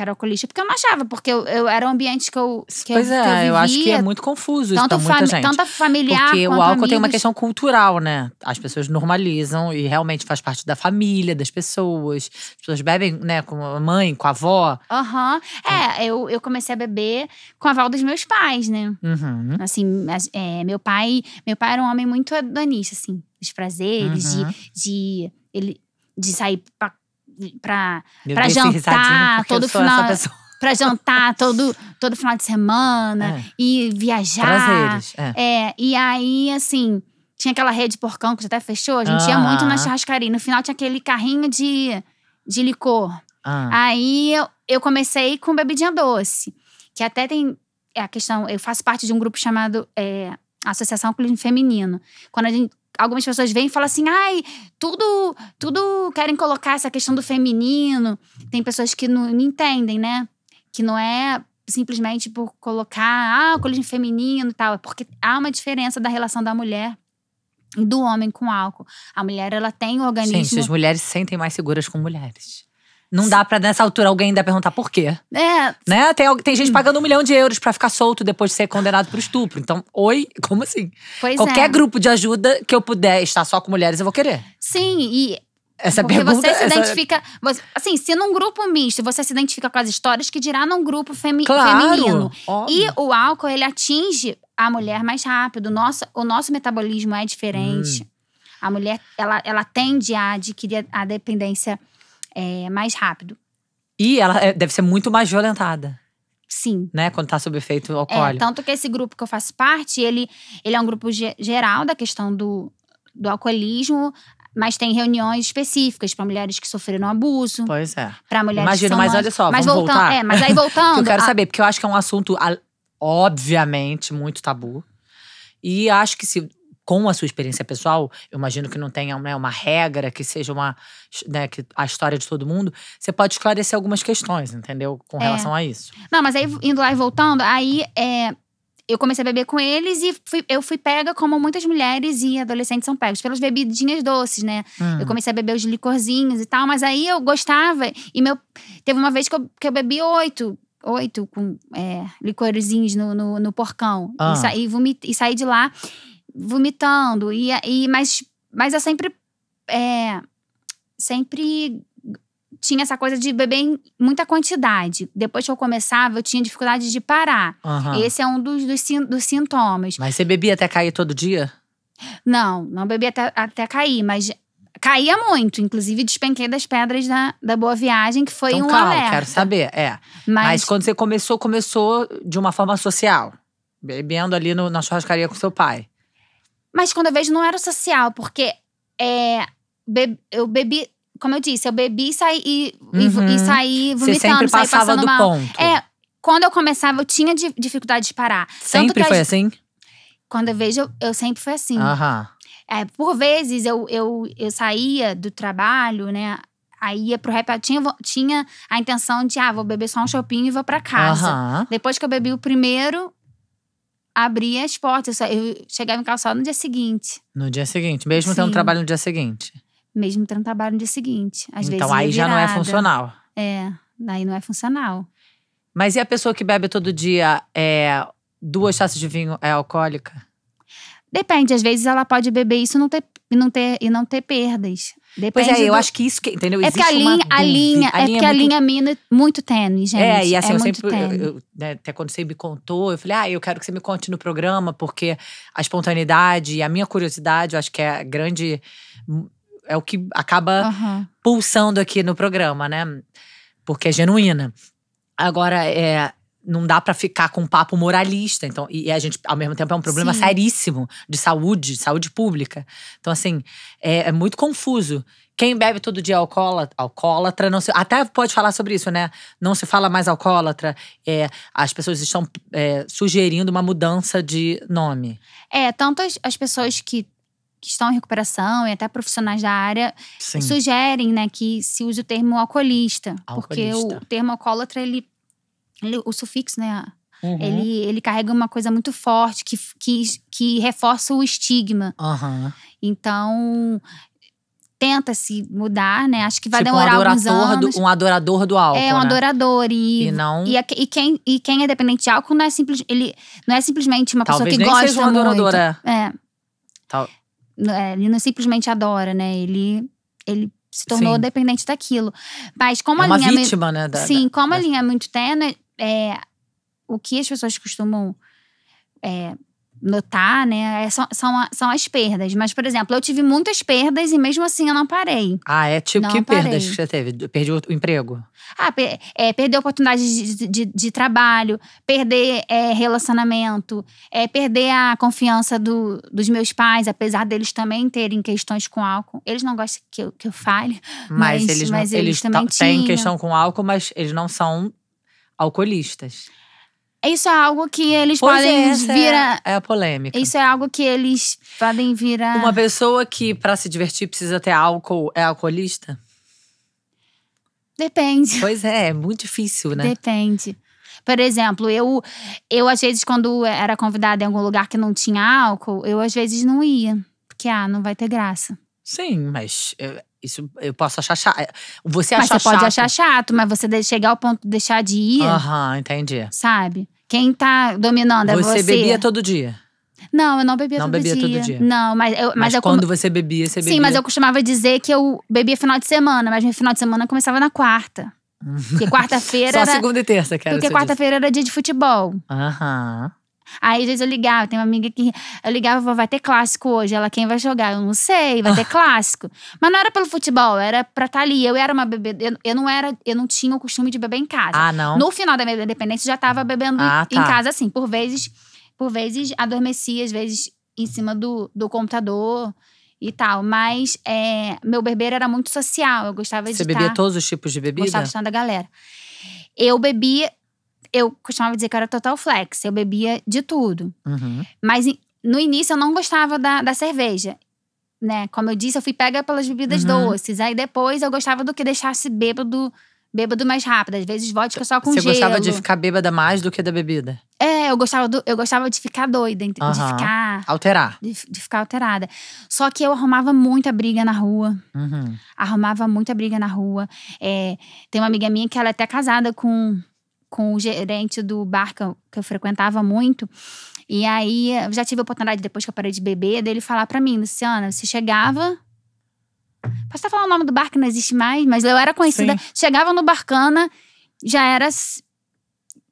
alcoolista. Porque eu não achava, porque eu era um ambiente que eu vivia. Eu acho que é muito confuso isso pra muita gente. Tanto familiar porque quanto o álcool amigos. tem uma questão cultural, né? As pessoas normalizam e realmente faz parte da família, das pessoas. As pessoas bebem, né, com a mãe, com a avó. Eu comecei a beber com a aval dos meus pais, né? Assim, meu pai era um homem muito hedonista, assim. Dos prazeres, de sair pra jantar todo final… Pra jantar todo final de semana. E viajar. Prazeres, E aí, assim… Tinha aquela rede Porcão que já até fechou. A gente ia muito na churrascaria. No final tinha aquele carrinho de licor. Aí eu comecei com bebidinha doce. Que até tem a questão… Eu faço parte de um grupo chamado Associação Alcoolismo Feminino. Quando algumas pessoas vêm e falam assim, ai, tudo querem colocar essa questão do feminino. Tem pessoas que não entendem, né? Que não é simplesmente por colocar alcoolismo feminino e tal. É porque há uma diferença da relação da mulher e do homem com álcool. A mulher, ela tem o organismo… Gente, as mulheres se sentem mais seguras com mulheres. Não dá pra, nessa altura, alguém ainda perguntar por quê. Né? Tem gente pagando 1 milhão de euros pra ficar solto depois de ser condenado por estupro. Então, como assim? Qualquer grupo de ajuda que eu puder estar só com mulheres, eu vou querer. Sim, e… Essa porque pergunta, você se identifica… Assim, se num grupo misto você se identifica com as histórias, que dirá num grupo feminino. Óbvio. E o álcool, ele atinge a mulher mais rápido. O nosso metabolismo é diferente. A mulher, ela tende a adquirir a dependência mais rápido. E ela deve ser muito mais violentada. Sim. Né? Quando tá sob efeito alcoólico. Tanto que esse grupo que eu faço parte, ele é um grupo geral da questão do alcoolismo, mas tem reuniões específicas para mulheres que sofreram abuso. Pois é. Para mulheres Imagino, que são mas olha só, mas vamos voltar. Mas aí voltando… Que eu quero saber, porque eu acho que é um assunto, obviamente, muito tabu. E acho que com a sua experiência pessoal, eu imagino que não tenha, né, uma regra, que seja que a história de todo mundo. Você pode esclarecer algumas questões, entendeu? Com relação a isso. Não, mas aí, indo lá e voltando, aí… eu comecei a beber com eles e eu fui pega como muitas mulheres e adolescentes são pegos, pelas bebidinhas doces, né? Eu comecei a beber os licorzinhos e tal, mas aí eu gostava. E teve uma vez que eu bebi 8 com licorzinhos no porcão. E saí de lá vomitando. Mas eu sempre tinha essa coisa de beber em muita quantidade. Depois que eu começava, eu tinha dificuldade de parar. Esse é um dos sintomas. Mas você bebia até cair todo dia? Não bebia até cair, mas caía muito. Inclusive, despenquei das pedras da Boa Viagem, que foi então, alerta. Quero saber, Mas quando você começou de uma forma social. Bebendo ali na churrascaria com seu pai. Mas quando eu vejo, não era social. Porque eu bebi… Como eu disse, eu bebi e saí vomitando. Você sempre passava do ponto. Quando eu começava, eu tinha dificuldade de parar. Sempre foi assim? Quando eu vejo, eu sempre fui assim. Por vezes, eu saía do trabalho, né? Aí ia pro rap, tinha a intenção de… vou beber só um chopinho e vou pra casa. Depois que eu bebi o primeiro… abria as portas. Eu chegava em casa só no dia seguinte. No dia seguinte? Mesmo tendo trabalho no dia seguinte? Mesmo tendo trabalho no dia seguinte. Às vezes então aí já não é funcional. Daí não é funcional. Mas e a pessoa que bebe todo dia 2 taças de vinho é alcoólica? Depende, às vezes ela pode beber isso e não ter perdas. Depende eu acho que isso, entendeu? É porque a linha é muito tênue, gente. E assim, eu muito sempre, até quando você me contou, eu falei, eu quero que você me conte no programa, porque a espontaneidade e a minha curiosidade, eu acho que é grande… É o que acaba pulsando aqui no programa, né? Porque é genuína. Agora, não dá pra ficar com um papo moralista. Então, e a gente, ao mesmo tempo, é um problema seríssimo de saúde pública. Então, assim, é muito confuso. Quem bebe todo dia alcoólatra, não se, até pode falar sobre isso, né? Não se fala mais alcoólatra. As pessoas estão sugerindo uma mudança de nome. Tanto as pessoas que estão em recuperação e até profissionais da área sugerem, né, que se use o termo alcoolista. Porque o termo alcoólatra, o sufixo, né, ele carrega uma coisa muito forte que reforça o estigma. Então, tenta-se mudar, né? Acho que vai demorar alguns anos. Um adorador do álcool, um adorador. E não… E quem é dependente de álcool não é simplesmente uma pessoa que nem gosta seja uma adoradora. Ele não simplesmente adora, né? Ele se tornou dependente daquilo. Mas como a linha… uma vítima, né? Como a linha é muito tênue, o que as pessoas costumam notar, né? São as perdas. Mas, por exemplo, eu tive muitas perdas e mesmo assim eu não parei. Tipo, que perdas que você teve? Perdeu o emprego? Perder oportunidade de trabalho, perder relacionamento, perder a confiança dos meus pais, apesar deles também terem questões com álcool. Eles não gostam que eu fale, mas eles também têm questão com álcool, mas eles não são alcoolistas. Isso é algo que eles Pois podem essa vir é a polêmica. Isso é algo que eles podem vir a… Uma pessoa que, pra se divertir, precisa ter álcool, é alcoolista? Depende. Pois é muito difícil, né? Depende. Por exemplo, eu às vezes, quando era convidada em algum lugar que não tinha álcool, eu às vezes não ia. Porque, não vai ter graça. Sim, mas isso eu posso achar chato. Você Mas acha você chato. pode achar chato, mas você chegar ao ponto de deixar de ir, Entendi. sabe? Quem tá dominando é você. Você bebia todo dia? Não, eu não bebia, Não todo, bebia dia. todo dia. Não, mas eu quando você bebia, você bebia. Sim, mas eu costumava dizer que eu bebia final de semana. Mas meu final de semana começava na quarta. Porque quarta-feira Só era… segunda e terça, que era Porque quarta-feira era dia de futebol. Aham. Aí, às vezes, eu ligava. Tem uma amiga que… Eu ligava e falava, vai ter clássico hoje. Ela, quem vai jogar? Eu não sei, vai ter clássico. Mas não era pelo futebol, era pra estar ali. Eu era uma bebê… Eu não tinha o costume de beber em casa. Não? No final da minha independência, eu já tava bebendo tá. em casa, assim. Por vezes adormecia, às vezes em cima do computador e tal. Mas meu beber era muito social. Eu gostava de Você bebia todos os tipos de bebida? Gostava de estar da galera. Eu bebia… Eu costumava dizer que eu era total flex. Eu bebia de tudo. Uhum. Mas no início eu não gostava da cerveja. Né? Como eu disse, eu fui pega pelas bebidas doces. Aí depois eu gostava do que deixasse bêbado mais rápido. Às vezes vodka só com Você gelo. gostava de ficar bêbada mais do que da bebida? Eu gostava de ficar doida. De ficar… Alterar. De ficar alterada. Só que eu arrumava muita briga na rua. Uhum. Arrumava muita briga na rua. Tem uma amiga minha que ela é até casada com o gerente do bar que eu frequentava muito. E aí, eu já tive a oportunidade, depois que eu parei de beber, dele falar pra mim, Luciana, você chegava… Posso estar falando o nome do bar que não existe mais, mas eu era conhecida. Sim. Chegava no Barcana, já era…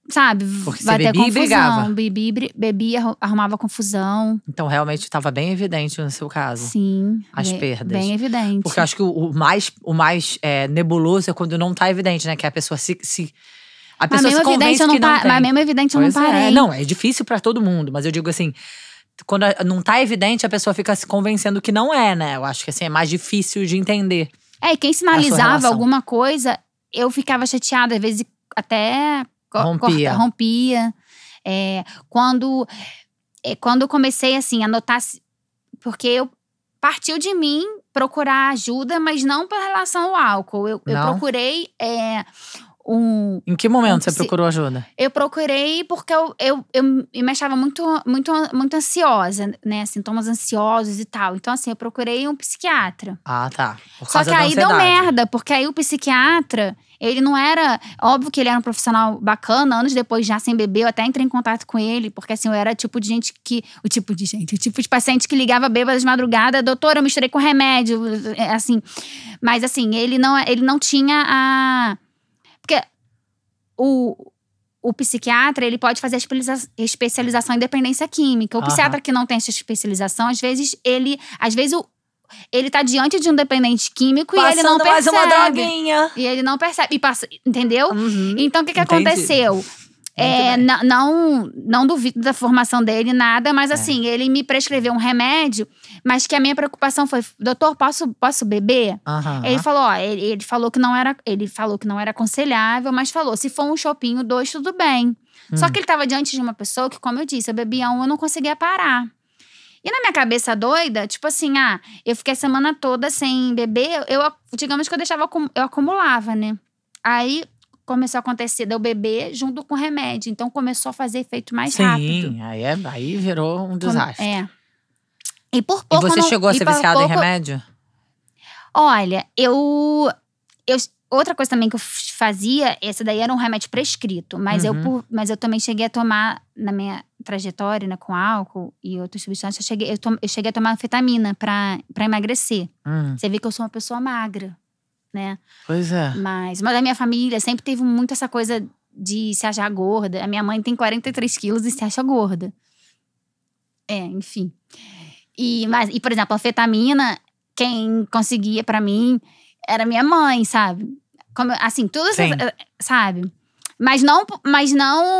Sabe, porque vai você ter bebia confusão. e brigava. Bebia, arrumava confusão. Então, realmente, estava bem evidente no seu caso. Sim. As perdas. Bem evidente. Porque eu acho que o mais nebuloso é quando não tá evidente, né? Que a pessoa a pessoa se convence que não tem. Mas mesmo evidente eu não parei. Não, é difícil pra todo mundo. Mas eu digo assim, quando não tá evidente, a pessoa fica se convencendo que não é, né? Eu acho que assim, é mais difícil de entender. E quem sinalizava alguma coisa, eu ficava chateada. Às vezes até… Rompia. Quando eu comecei, assim, a notar… Porque partiu de mim procurar ajuda, mas não por relação ao álcool. Eu procurei… Em que momento você procurou ajuda? Eu procurei porque eu me achava muito, muito, muito ansiosa, né? Sintomas ansiosos e tal. Então, assim, eu procurei um psiquiatra. Tá. Só que aí deu merda, porque aí o psiquiatra… Ele não era… Óbvio que ele era um profissional bacana. Anos depois, já sem beber, eu até entrei em contato com ele. Porque assim, eu era o tipo de paciente que ligava bêbada de madrugada. Doutora, eu misturei com remédio. Assim, mas assim, ele não tinha a… Porque o psiquiatra, ele pode fazer a especialização em dependência química. O psiquiatra que não tem essa especialização, às vezes ele tá diante de um dependente químico e ele não percebe. Mais uma droguinha. E ele não percebe. Entendeu? Uhum. Então, o que aconteceu? Não duvido da formação dele, nada. Mas assim, ele me prescreveu um remédio. Mas que a minha preocupação foi… Doutor, posso beber? Ele falou, ele falou que não era aconselhável. Mas falou, se for um chopinho, 2, tudo bem. Só que ele tava diante de uma pessoa que, como eu disse, eu bebia eu não conseguia parar. E na minha cabeça doida, tipo assim, eu fiquei a semana toda sem beber. Digamos que eu acumulava, né? Aí começou a acontecer de eu beber junto com o remédio. Então começou a fazer efeito mais rápido. Sim, aí virou um desastre. E por pouco… E você chegou a ser viciada em remédio? Olha, outra coisa também que eu fazia, essa daí era um remédio prescrito. Mas eu também cheguei a tomar, na minha trajetória, né, com álcool e outras substâncias, eu cheguei a tomar anfetamina pra emagrecer. Você vê que eu sou uma pessoa magra, né? Pois é. Mas a minha família sempre teve muito essa coisa de se achar gorda. A minha mãe tem 43 quilos e se acha gorda. Enfim. E, por exemplo, a anfetamina, quem conseguia pra mim era minha mãe, sabe? Assim, tudo, sabe? Mas não…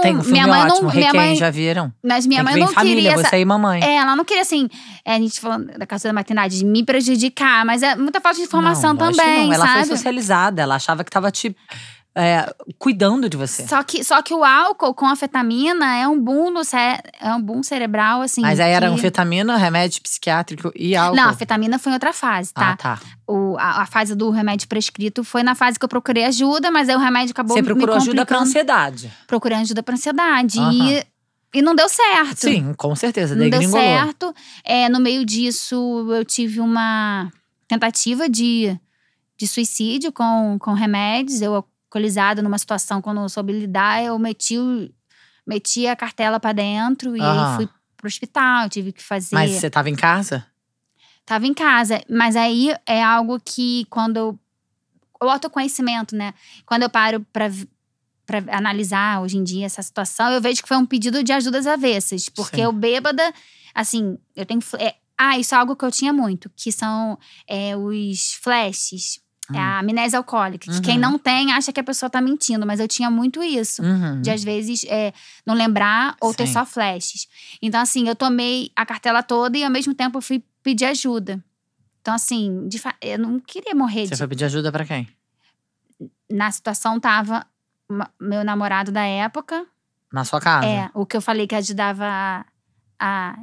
Tem um filme minha mãe ótimo, não… Minha mãe, já viram? Mas minha mãe não família, queria… você e mamãe. Ela não queria, assim… a gente falando da caça da maternidade, de me prejudicar. Mas é muita falta de informação também, não. Ela sabe? foi socializada, ela achava que tava cuidando de você. Só que o álcool com anfetamina é um boom cerebral, assim. Mas aí era anfetamina, remédio psiquiátrico e álcool? Não, a anfetamina foi em outra fase, tá? Ah, tá. A fase do remédio prescrito foi na fase que eu procurei ajuda, mas aí o remédio acabou me complicando. Você procurou ajuda pra ansiedade? Procurei ajuda pra ansiedade. E não deu certo. Sim, com certeza. Não deu certo. No meio disso, eu tive uma tentativa de suicídio com remédios. Eu, alcoolizada numa situação, quando eu soube lidar, eu meti a cartela pra dentro e aí fui pro hospital. Tive que fazer… Mas você tava em casa? Tava em casa. Mas aí é algo que quando o autoconhecimento, né? Quando eu paro pra analisar hoje em dia essa situação, eu vejo que foi um pedido de ajudas avessas. Porque eu bêbada, assim, eu tenho… isso é algo que eu tinha muito, que são os flashes. A amnésia alcoólica. Que quem não tem acha que a pessoa tá mentindo. Mas eu tinha muito isso. De às vezes não lembrar ou ter só flashes. Então assim, eu tomei a cartela toda e ao mesmo tempo eu fui pedir ajuda. Então assim, eu não queria morrer. Você foi pedir ajuda pra quem? Na situação tava meu namorado da época. Na sua casa? O que eu falei que ajudava a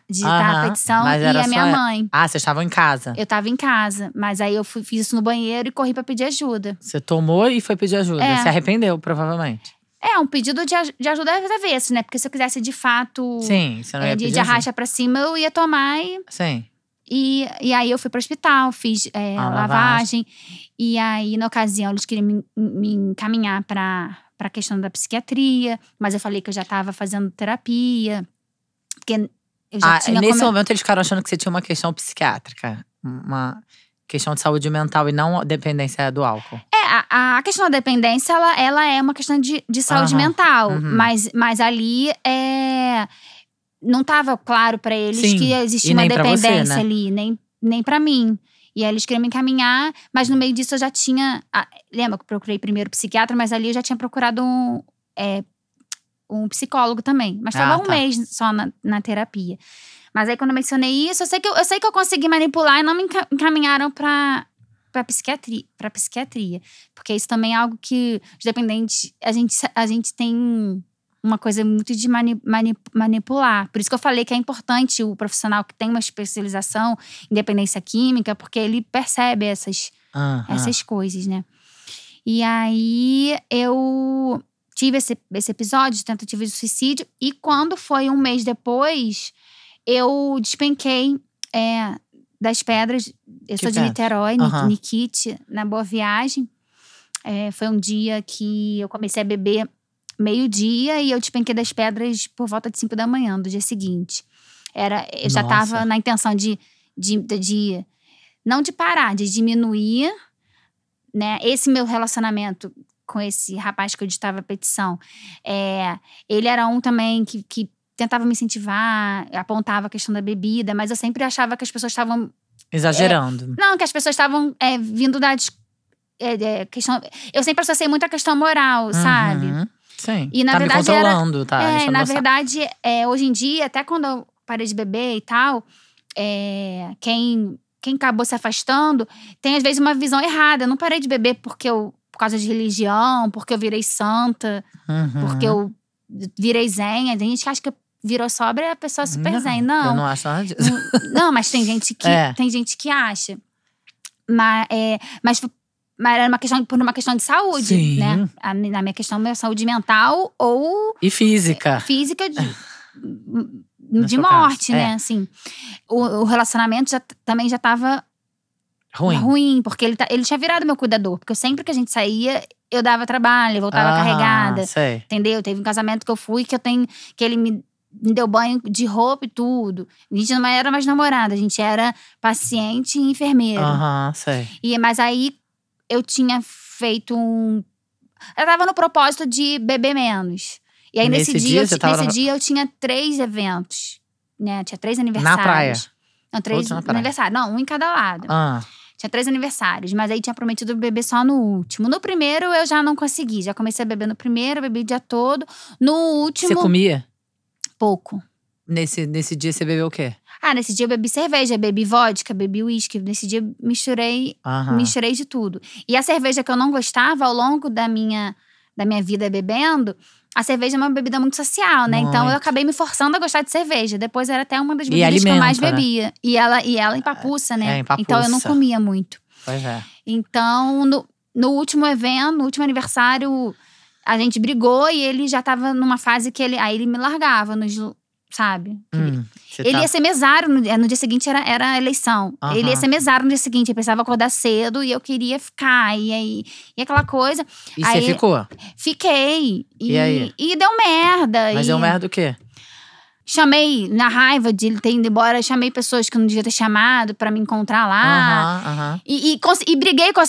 digitar a petição e a minha mãe. Vocês estavam em casa? Eu tava em casa, mas aí eu fiz isso no banheiro e corri pra pedir ajuda. Você tomou e foi pedir ajuda. Se arrependeu, provavelmente. Um pedido de ajuda às avessas, né? Porque se eu quisesse de fato… Sim, você não ia pedir de arrasta pra cima, eu ia tomar Sim. E aí eu fui pro hospital, fiz lavagem. E aí, na ocasião, eles queriam me encaminhar pra questão da psiquiatria. Mas eu falei que eu já tava fazendo terapia. Porque eu já tinha… Nesse momento eles ficaram achando que você tinha uma questão psiquiátrica. Uma questão de saúde mental e não dependência do álcool. A questão da dependência, ela é uma questão de saúde mental. Mas ali não estava claro pra eles que existia uma dependência você, né? ali. Nem pra mim. E aí eles queriam me encaminhar. Mas no meio disso eu já tinha… lembra que eu procurei primeiro psiquiatra, mas ali eu já tinha procurado um psicólogo também. Mas estava um mês só na terapia. Mas aí quando eu mencionei isso, eu sei que eu consegui manipular e não me encaminharam pra psiquiatria. Porque isso também é algo que os dependentes… A gente tem uma coisa muito de manipular. Por isso que eu falei que é importante o profissional que tem uma especialização em dependência química, porque ele percebe essas coisas, né? E aí eu tive esse episódio de tentativa de suicídio. E quando foi um mês depois, eu despenquei das pedras. Eu sou de Niterói, Nikit, na Boa Viagem. Foi um dia que eu comecei a beber meio-dia e eu despenquei das pedras por volta de 5 da manhã do dia seguinte. Eu já tava na intenção de não de parar, de diminuir, né? Esse meu relacionamento com esse rapaz que eu editava a petição, ele era um também que tentava me incentivar, apontava a questão da bebida, mas eu sempre achava que as pessoas estavam… exagerando. Não, que as pessoas estavam vindo da questão… Eu sempre associei muito a questão moral, sabe? Sim. E na verdade me controlando, na verdade, hoje em dia, até quando eu parei de beber e tal, quem acabou se afastando tem às vezes uma visão errada. Eu não parei de beber por causa de religião, porque eu virei santa, porque eu virei zen. Tem gente que acha que virou sóbria, a pessoa é super zen. Não, eu não acho nada disso. Não, mas tem gente que acha. Mas era por uma questão de saúde, Sim. né? Na minha questão, minha saúde mental ou… E física. Física de morte, né? Assim, o relacionamento também já tava ruim, porque ele tinha virado meu cuidador. Porque sempre que a gente saía, eu dava trabalho, eu voltava carregada. Sei. Entendeu? Teve um casamento que eu fui que ele me deu banho de roupa e tudo. A gente não era mais namorada, a gente era paciente e enfermeira. Sei. Mas aí eu tinha feito eu tava no propósito de beber menos. E aí nesse dia eu tinha 3 eventos, né? Tinha 3 aniversários. Na praia? Não, 3 aniversários. Não, um em cada lado. Tinha 3 aniversários, mas aí tinha prometido beber só no último. No primeiro eu já não consegui. Já comecei a beber no primeiro, bebi o dia todo. No último… Você comia? Pouco. Nesse dia você bebeu o quê? Nesse dia eu bebi cerveja, bebi vodka, bebi uísque. Nesse dia eu misturei de tudo. E a cerveja que eu não gostava, ao longo da minha vida bebendo, a cerveja é uma bebida muito social, né? Muito. Então eu acabei me forçando a gostar de cerveja. Depois era até uma das bebidas que eu mais bebia. Né? E ela empapuça, né? Empapuça. Então eu não comia muito. Pois é. Então, no último evento, no último aniversário, a gente brigou e ele já tava numa fase que aí ele me largava sabe? Ele ia ser mesário, no dia seguinte era a eleição. Ele ia ser mesário no dia seguinte, eu precisava acordar cedo e eu queria ficar. E aquela coisa. E aí, você ficou? Fiquei. E aí? E deu merda. Mas deu merda o quê? Chamei, na raiva de ele ter ido embora, chamei pessoas que não devia ter chamado pra me encontrar lá. E briguei com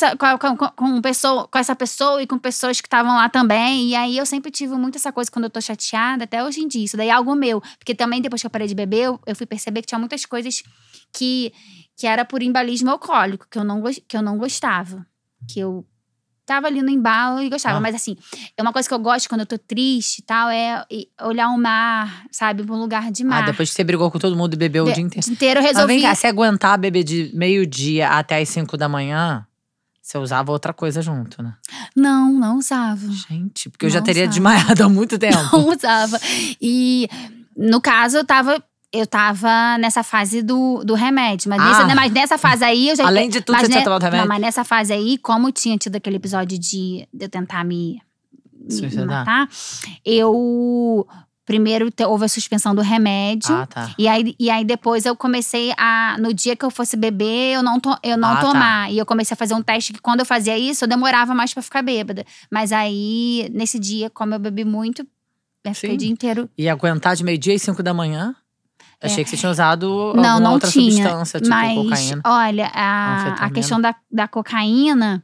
essa pessoa e com pessoas que estavam lá também. E aí eu sempre tive muito essa coisa quando eu tô chateada, até hoje em dia. Isso daí é algo meu. Porque também depois que eu parei de beber, eu fui perceber que tinha muitas coisas que era por embalismo alcoólico, que eu não gostava. Que eu tava ali no embalo e gostava. Mas assim, é uma coisa que eu gosto quando eu tô triste e tal, é olhar o mar, sabe? Um lugar de mar. Depois que você brigou com todo mundo e bebeu o dia inteiro. O dia inteiro eu resolvi. Mas vem cá, se aguentar beber de meio-dia até as 5 da manhã, você usava outra coisa junto, né? Não usava. Gente, porque eu já teria desmaiado há muito tempo. Não usava. E no caso, eu tava nessa fase do remédio. Mas nessa fase aí, eu já… Além de tudo, você tinha tomado remédio? Não, mas nessa fase aí, como tinha tido aquele episódio de eu tentar me matar, primeiro houve a suspensão do remédio. Tá. E aí depois eu comecei no dia que eu fosse beber, eu não tomar. Tá. E eu comecei a fazer um teste que quando eu fazia isso, eu demorava mais pra ficar bêbada. Mas aí, nesse dia, como eu bebi muito, eu fiquei o dia inteiro… E aguentar de meio-dia às 5 da manhã? Achei que você tinha usado não outra tinha, substância, tipo mas, cocaína. Olha, a questão da cocaína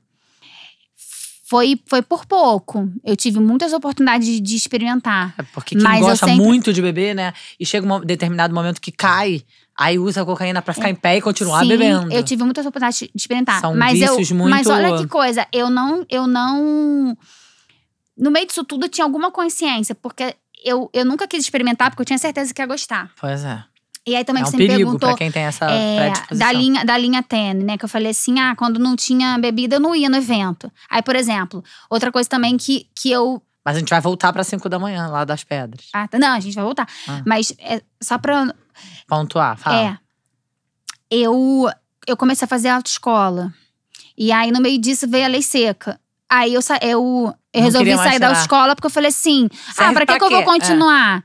foi por pouco. Eu tive muitas oportunidades de experimentar. Porque quem gosta muito de beber, né? E chega um determinado momento que cai, aí usa a cocaína pra ficar em pé e continuar bebendo. Eu tive muitas oportunidades de experimentar. São vícios muito… Mas olha que coisa, eu não… No meio disso tudo, eu tinha alguma consciência. Porque eu nunca quis experimentar, porque eu tinha certeza que ia gostar. Pois é. E aí também é um você me perigo perguntou… pra quem tem essa predisposição. Da linha tênue, né? Que eu falei assim, quando não tinha bebida, eu não ia no evento. Aí, por exemplo, outra coisa também que eu… Mas a gente vai voltar pra 5 da manhã, lá das Pedras. Não, a gente vai voltar. Mas só pra… Pontuar, fala. Eu comecei a fazer autoescola. E aí, no meio disso, veio a lei seca. Aí eu resolvi sair da autoescola porque eu falei assim… pra que eu vou continuar?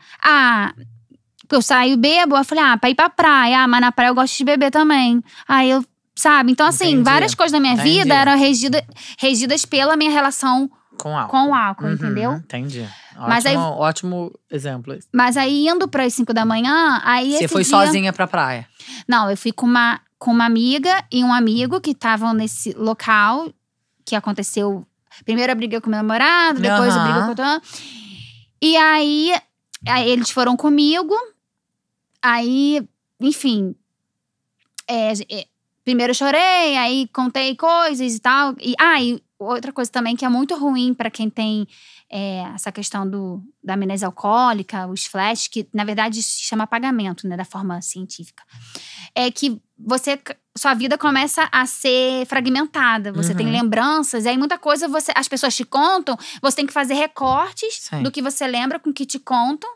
Porque eu saio bebo, eu falei, pra ir pra praia. Mas na praia eu gosto de beber também. Aí eu, sabe? Então assim, várias coisas da minha vida eram regidas pela minha relação com o álcool, entendeu? Entendi. Mas ótimo exemplo. Mas aí, indo pras 5 da manhã, aí Você foi sozinha pra praia? Não, eu fui com uma amiga e um amigo que estavam nesse local que aconteceu… Primeiro eu briguei com meu namorado, depois eu briguei com outro… E aí eles foram comigo… Aí, enfim, primeiro eu chorei, aí contei coisas e tal. E outra coisa também que é muito ruim pra quem tem essa questão da amnésia alcoólica, os flashes, que na verdade se chama apagamento, né, da forma científica. É que sua vida começa a ser fragmentada. Você tem lembranças, e aí muita coisa as pessoas te contam, você tem que fazer recortes do que você lembra com o que te contam.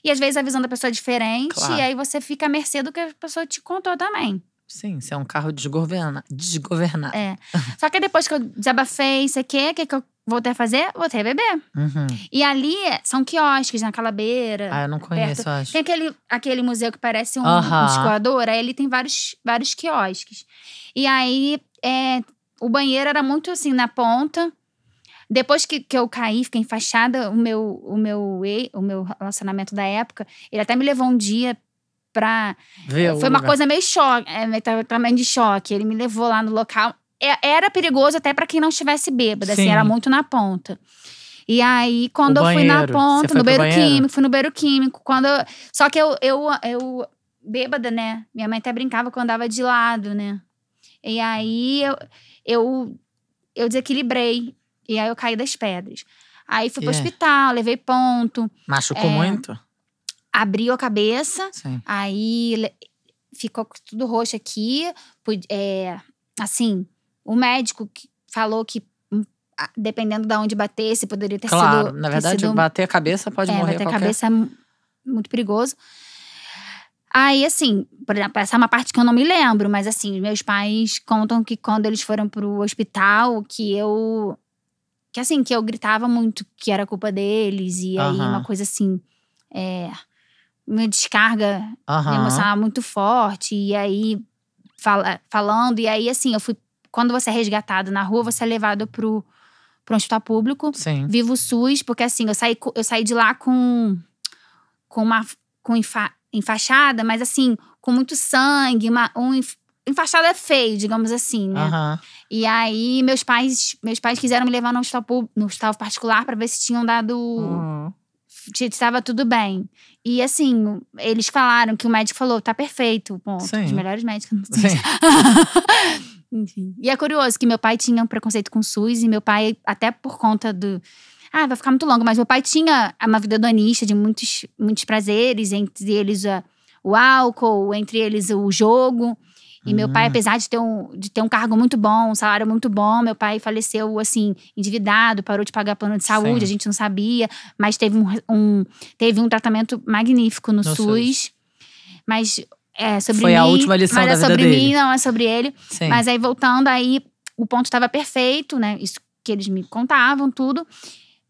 E às vezes a visão da pessoa é diferente. Claro. E aí você fica à mercê do que a pessoa te contou também. Sim, você é um carro desgovernado. Só que depois que eu desabafei, o que eu voltei a fazer? Voltei a beber. E ali são quiosques naquela beira. Eu não conheço, acho. Tem aquele museu que parece um escoador. Aí ele tem vários quiosques. E aí o banheiro era muito assim, na ponta. Depois que eu caí, fiquei enfaixada, o meu relacionamento da época, ele até me levou um dia pra… Foi uma coisa meio choque, também de choque. Ele me levou lá no local. Era perigoso até pra quem não estivesse bêbada, assim, era muito na ponta. E aí, quando eu fui na ponta, no banheiro químico, fui no banheiro químico. Só que eu bêbada, né? Minha mãe até brincava que eu andava de lado, né? E aí, eu desequilibrei. E aí eu caí das pedras. Aí fui pro hospital, levei ponto. Machucou muito? abriu a cabeça, Sim. aí ficou tudo roxo aqui. Assim, o médico falou que dependendo de onde batesse, poderia ter sido… Claro, na verdade, bater a cabeça pode morrer bater qualquer… a cabeça é muito perigoso. Aí, assim, por exemplo, essa é uma parte que eu não me lembro, mas assim, meus pais contam que quando eles foram pro hospital, que eu gritava muito que era culpa deles, e aí uma coisa assim, uma descarga emocional muito forte, e aí falando, e aí assim, eu fui, quando você é resgatado na rua, você é levado pro um hospital público, Sim. Vivo SUS, porque assim, eu saí de lá com enfaixada, mas assim, com muito sangue, enfaixada é feio, digamos assim, né? E aí, meus pais quiseram me levar no hospital particular pra ver se tinham dado… Se estava tudo bem. E assim, eles falaram que o médico falou, tá perfeito, ponto. Sim. Os melhores médicos. Sim. Enfim. E é curioso que meu pai tinha um preconceito com o SUS, e meu pai, até por conta do… vai ficar muito longo, mas meu pai tinha uma vida hedonista de muitos prazeres, entre eles o álcool, entre eles o jogo. E meu pai, apesar de ter um cargo muito bom, um salário muito bom, meu pai faleceu, assim, endividado, parou de pagar plano de saúde, Sim. a gente não sabia, mas teve um tratamento magnífico no SUS. Mas é sobre Foi mim. a última lição da vida Mas é sobre dele. mim, não é sobre ele. Sim. Mas aí, voltando, aí o ponto estava perfeito, né? Isso que eles me contavam, tudo.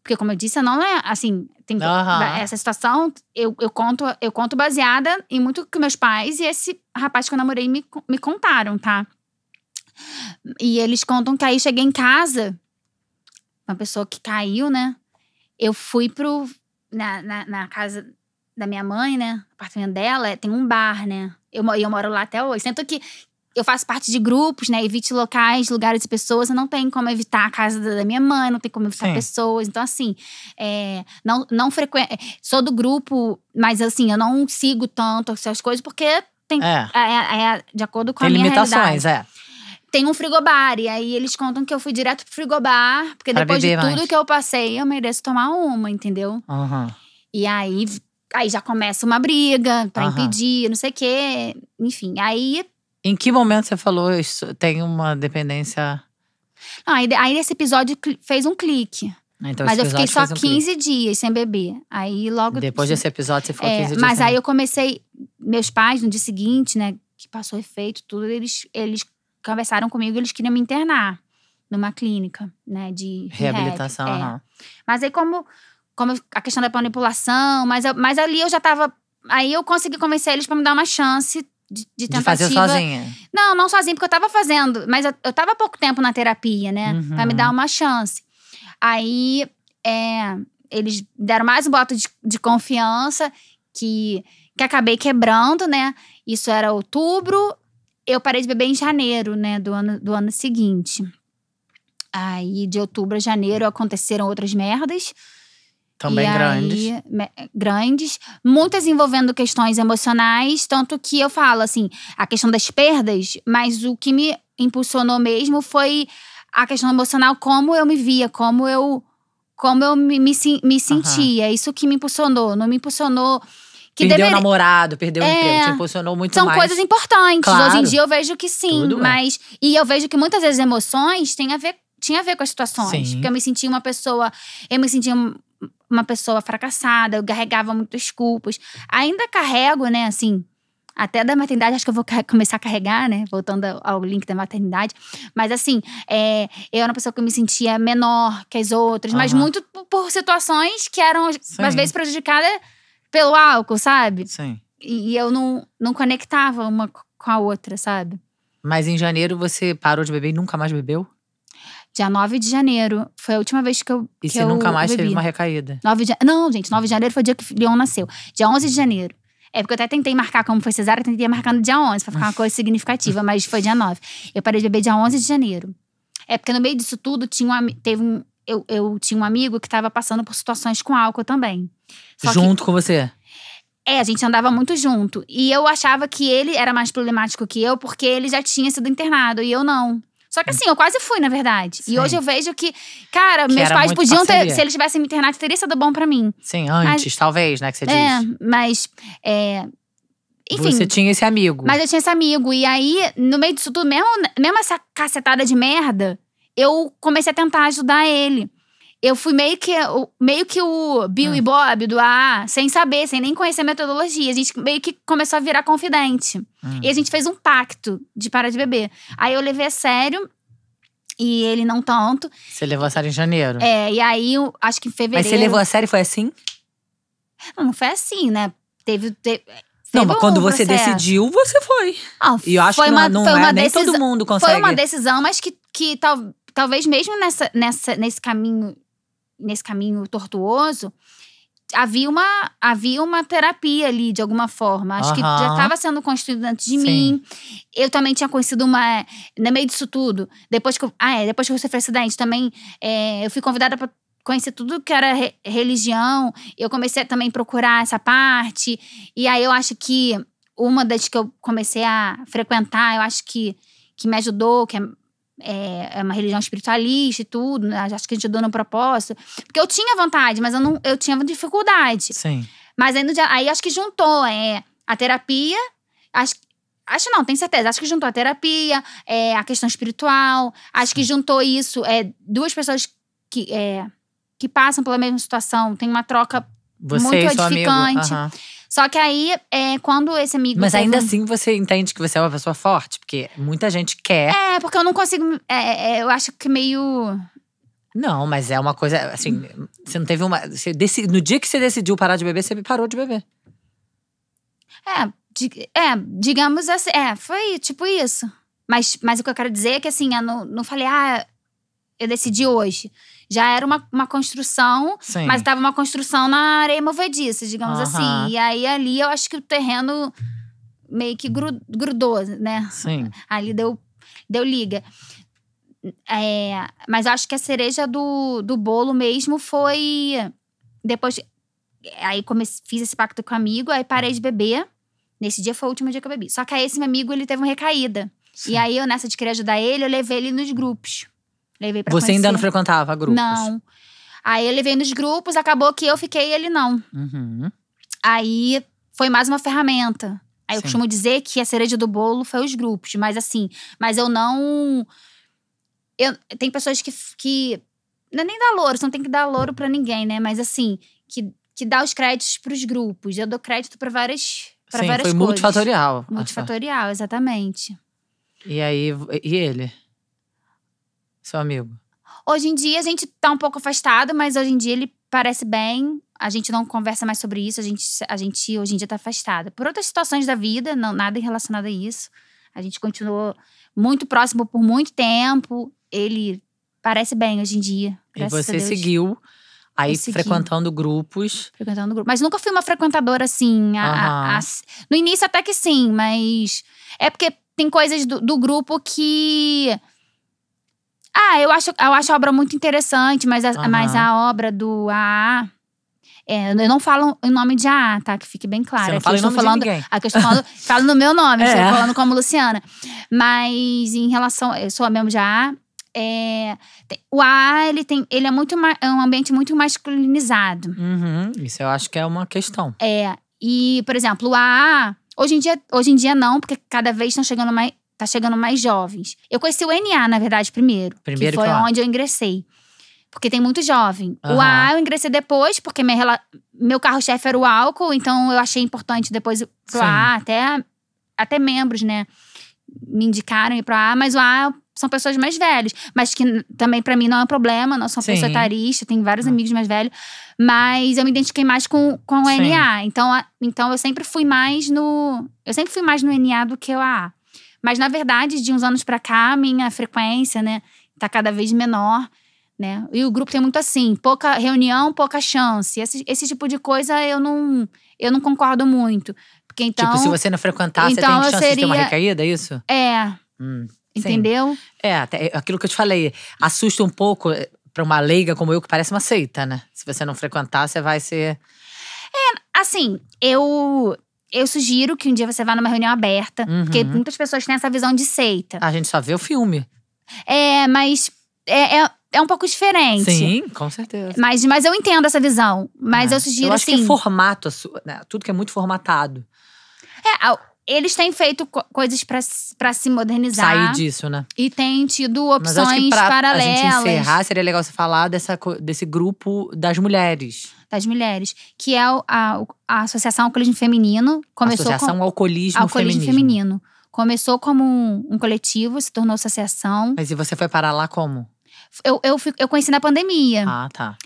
Porque, como eu disse, não é assim… Essa situação, eu conto baseada em muito que meus pais e esse rapaz que eu namorei me contaram, tá? E eles contam que aí cheguei em casa, uma pessoa que caiu, né? Eu fui na casa da minha mãe, né? No apartamento dela, tem um bar, né? Eu moro lá até hoje. Tanto que eu faço parte de grupos, né? Evite locais, lugares e pessoas. Eu não tenho como evitar a casa da minha mãe, não tem como evitar pessoas. Então, assim, não frequento… Sou do grupo, mas assim, eu não sigo tanto essas coisas, porque tem… de acordo com tem a minha limitações, realidade. Tem um frigobar, e aí eles contam que eu fui direto pro frigobar, porque depois de tudo que eu passei, eu mereço tomar uma, entendeu? E aí já começa uma briga pra impedir, não sei o quê. Enfim, aí… Em que momento você falou isso, tem uma dependência… Aí esse episódio fez um clique. Então, mas eu fiquei só 15 dias sem beber. Aí logo… Depois desse episódio, você ficou 15 dias mas sem… aí eu comecei… Meus pais, no dia seguinte, né, que passou efeito, tudo, eles conversaram comigo, eles queriam me internar numa clínica, né, de reabilitação. Mas aí como a questão da manipulação, mas ali eu já tava… Aí eu consegui convencer eles pra me dar uma chance de tentativa… De fazer sozinha? Não sozinha, porque eu tava fazendo… Mas eu tava há pouco tempo na terapia, né? Pra me dar uma chance. Aí, eles deram mais um voto de confiança, que acabei quebrando, né? Isso era outubro. Eu parei de beber em janeiro, né? Do ano seguinte. Aí, de outubro a janeiro, aconteceram outras merdas. Também grandes. Muitas envolvendo questões emocionais. Tanto que eu falo, assim, a questão das perdas. Mas o que me impulsionou mesmo foi a questão emocional. Como eu me via, como eu me sentia. Isso que me impulsionou. Não me impulsionou… Perdeu o namorado, perdeu o emprego. Te impulsionou muito mais. São coisas importantes. Claro. Hoje em dia eu vejo que sim. Tudo mas e eu vejo que muitas vezes emoções tinha a ver com as situações. Sim. Porque eu me sentia uma pessoa fracassada, eu carregava muitas culpas. Ainda carrego, né, assim, até da maternidade, acho que eu vou começar a carregar, né, voltando ao link da maternidade. Mas assim, eu era uma pessoa que eu me sentia menor que as outras, mas muito por situações que eram, às vezes, prejudicadas pelo álcool, sabe? Sim. E eu não conectava uma com a outra, sabe? Mas em janeiro você parou de beber e nunca mais bebeu? Dia 9 de janeiro. Foi a última vez que eu E você nunca mais teve uma recaída? Não, gente, 9 de janeiro foi o dia que o Leon nasceu. Dia 11 de janeiro. Porque eu até tentei marcar como foi cesárea, tentei marcar no dia 11, pra ficar uma coisa significativa, mas foi dia 9. Eu parei de beber dia 11 de janeiro. Porque no meio disso tudo, eu tinha um amigo que tava passando por situações com álcool também. Junto com você? A gente andava muito junto. E eu achava que ele era mais problemático que eu, porque ele já tinha sido internado, e eu não. Só que assim, eu quase fui, na verdade. Sim. E hoje eu vejo que, cara, Que meus era pais muito podiam ter… parceria. Se eles tivessem me internado, teria sido bom pra mim. Sim, antes, talvez, né, que você diz. Mas… enfim… Você tinha esse amigo. Mas eu tinha esse amigo. E aí, no meio disso tudo, mesmo essa cacetada de merda, eu comecei a tentar ajudar ele. Eu fui meio que o Bill e Bob do AA, sem saber, sem nem conhecer a metodologia. A gente meio que começou a virar confidente. E a gente fez um pacto de parar de beber. Aí eu levei a sério, e ele não tanto. Você levou a sério em janeiro. E aí, acho que em fevereiro… Mas você levou a sério e foi assim? Não foi assim, né? Teve Não, mas quando um você processo. decidiu, você foi. E eu acho foi que uma- não foi é, uma nem decisão- todo mundo consegue. Foi uma decisão, mas que talvez mesmo nesse caminho tortuoso, havia uma terapia ali, de alguma forma. Acho que já Aham. estava sendo construído dentro de Sim. mim. Eu também tinha conhecido no meio disso tudo, depois que eu sofri acidente, também eu fui convidada para conhecer tudo que era religião. Eu comecei a também procurar essa parte. E aí eu acho que uma das que eu comecei a frequentar, eu acho que me ajudou, que é uma religião espiritualista e tudo, né? Acho que ajudou no propósito. Porque eu tinha vontade, mas eu tinha dificuldade. Sim. Mas aí acho que juntou a terapia, acho não, tenho certeza. Acho que juntou a terapia, a questão espiritual. Acho que juntou isso, duas pessoas que passam pela mesma situação. Tem uma troca Você muito e seu amigo. edificante. Aham. Só que aí, quando esse amigo… Mas teve ainda um- assim você entende que você é uma pessoa forte? Porque muita gente quer. porque eu não consigo… eu acho que meio… Não, mas é uma coisa, assim, você não teve uma… no dia que você decidiu parar de beber, você parou de beber. digamos assim, foi tipo isso. Mas o que eu quero dizer é que assim, eu não falei, eu decidi hoje. Já era uma construção, Sim. mas tava uma construção na areia movediça, digamos Aham. assim. E aí ali eu acho que o terreno meio que grudou, né? Sim. Ali deu liga. Mas eu acho que a cereja do bolo mesmo foi… Depois… Aí fiz esse pacto com o amigo, aí parei de beber. Nesse dia foi o último dia que eu bebi. Só que aí esse meu amigo, ele teve uma recaída. Sim. E aí eu, nessa de querer ajudar ele, eu levei ele nos grupos. Levei pra Você ainda não conhecer. frequentava grupos? Não. Aí eu levei nos grupos, acabou que eu fiquei e ele não. Uhum. Aí foi mais uma ferramenta. Aí eu Sim. costumo dizer que a cereja do bolo foi os grupos. Mas assim, eu não… tem pessoas que não é nem dar louro, você não tem que dar louro pra ninguém, né? Mas assim, que dá os créditos pros grupos. Eu dou crédito pra várias Sim, várias foi coisas. multifatorial. Multifatorial, exatamente. E aí, e ele? Seu amigo? Hoje em dia a gente tá um pouco afastado, mas hoje em dia ele parece bem. A gente não conversa mais sobre isso, a gente hoje em dia tá afastado. Por outras situações da vida, não, nada relacionado a isso. A gente continuou muito próximo por muito tempo. Ele parece bem hoje em dia. E graças a você Deus. seguiu aí Eu segui. frequentando grupos. Frequentando o grupo. Mas nunca fui uma frequentadora assim. Aham. No início até que sim, mas… É porque tem coisas do grupo que… eu acho a obra muito interessante, mas Aham. a obra do AA… eu não falo em nome de AA, tá? Que fique bem claro. Você não Aqui fala eu em estou nome de falando, ninguém. aqui eu estou falando, falo no meu nome, É. estou falando como Luciana. Mas em relação… Eu sou membro de AA. O AA, ele é um ambiente muito masculinizado. Uhum. Isso eu acho que é uma questão. E, por exemplo, o AA… Hoje em dia não, porque cada vez tá chegando mais jovens. Eu conheci o NA, na verdade, primeiro. Primeiro que foi que lá. onde eu ingressei. Porque tem muito jovem. O Aham. AA eu ingressei depois, porque meu carro-chefe era o álcool. Então, eu achei importante depois pro Sim. AA. Até membros, né, me indicaram ir pro AA. Mas o AA são pessoas mais velhas. Mas que também, pra mim, não é um problema. Não sou uma Sim. pessoa etarista. Tenho vários amigos mais velhos. Mas eu me identifiquei mais com o Sim. NA. Então, eu sempre fui mais no… Eu sempre fui mais no NA do que o AA. Mas, na verdade, de uns anos pra cá, a minha frequência, né, tá cada vez menor, né? E o grupo tem muito assim, pouca reunião, pouca chance. Esse tipo de coisa eu não concordo muito. Porque então… Tipo, se você não frequentar, então você tem eu chance de ter uma seria- recaída, é isso? Sim. Entendeu? Até aquilo que eu te falei, assusta um pouco pra uma leiga como eu, que parece uma seita, né? Se você não frequentar, você vai ser… Assim, eu sugiro que um dia você vá numa reunião aberta. Uhum. Porque muitas pessoas têm essa visão de seita. A gente só vê o filme. Mas é um pouco diferente. Sim, com certeza. Mas eu entendo essa visão. Mas eu sugiro, Eu acho assim… que é formato, né? Tudo que é muito formatado. Eles têm feito coisas pra se modernizar. Sair disso, né? E têm tido Mas acho que opções pra paralelas. a gente encerrar, seria legal você falar desse grupo das mulheres. Das mulheres. Que é a Associação Alcoolismo Feminino. Começou Associação Alcoolismo Alcoolismo Feminino. Começou como um coletivo, se tornou associação. Mas e você foi parar lá como? Eu conheci na pandemia. Ah, tá.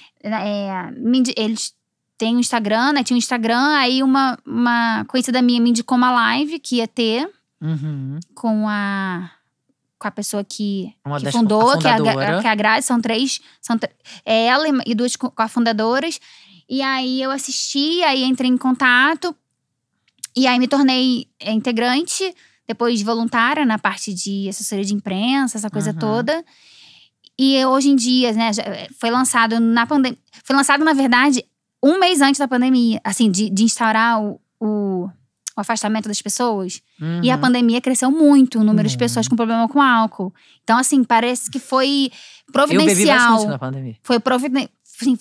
Eles têm um Instagram, né? Tinha um Instagram, aí uma conhecida minha me indicou uma live que ia ter com a pessoa que fundou, que é a Grazi. São três. Ela e duas cofundadoras. E aí eu assisti, aí entrei em contato. E aí me tornei integrante, depois voluntária na parte de assessoria de imprensa, essa coisa toda. E hoje em dia, né, foi lançado na pandemia. Foi lançado, na verdade, um mês antes da pandemia. Assim, de instaurar o afastamento das pessoas. E a pandemia cresceu muito o número de pessoas com problema com álcool. Então, assim, parece que foi providencial. Eu bebi bastante na pandemia. Foi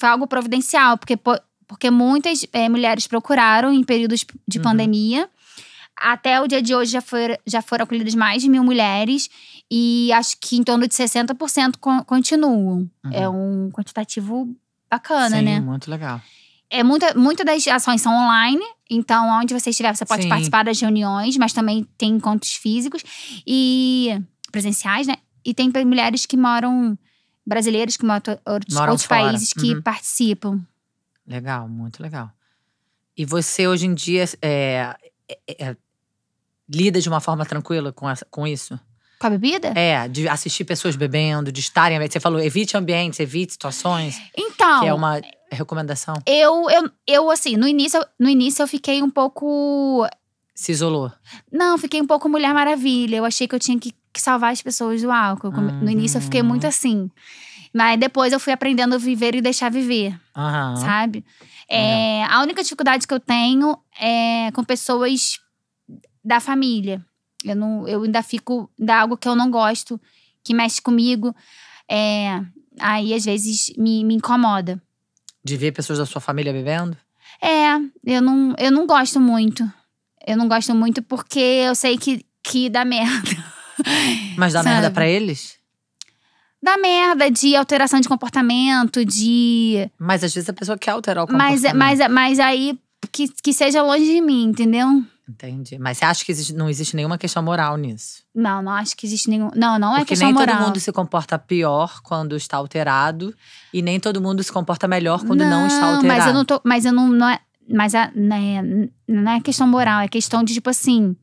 algo providencial. Porque muitas mulheres procuraram em períodos de pandemia. Até o dia de hoje já foram acolhidas mais de 1.000 mulheres. E acho que em torno de 60% continuam. É um quantitativo bacana, né? Sim, muito legal. Muitas das ações são online. Então, onde você estiver, você pode participar das reuniões. Mas também tem encontros físicos e presenciais, né? E tem mulheres que moram… Brasileiras que moram em outros países que participam. Legal, muito legal. E você, hoje em dia, lida de uma forma tranquila com isso? Com a bebida? De assistir pessoas bebendo, de estarem… Você falou, evite ambientes, evite situações. Então… Que é uma recomendação. Eu assim, no início eu fiquei um pouco… Se isolou? Não, fiquei um pouco Mulher Maravilha. Eu achei que eu tinha que salvar as pessoas do álcool. No início eu fiquei muito assim. Mas depois eu fui aprendendo a viver e deixar viver. Sabe? A única dificuldade que eu tenho é com pessoas da família. Eu ainda fico… Dá algo que eu não gosto, que mexe comigo. Aí, às vezes, me incomoda. De ver pessoas da sua família bebendo? Eu não gosto muito. Eu não gosto muito porque eu sei que dá merda. Mas dá merda pra eles? Dá merda de alteração de comportamento, de… Mas às vezes a pessoa quer alterar o comportamento. Mas aí, que seja longe de mim, entendeu? Entendi. Mas você acha que não existe nenhuma questão moral nisso? Não acho que existe nenhum… Não é questão moral. Porque nem todo mundo se comporta pior quando está alterado. E nem todo mundo se comporta melhor quando não está alterado. Mas eu não tô… Mas eu não é… Mas não é questão moral, é questão de, tipo assim…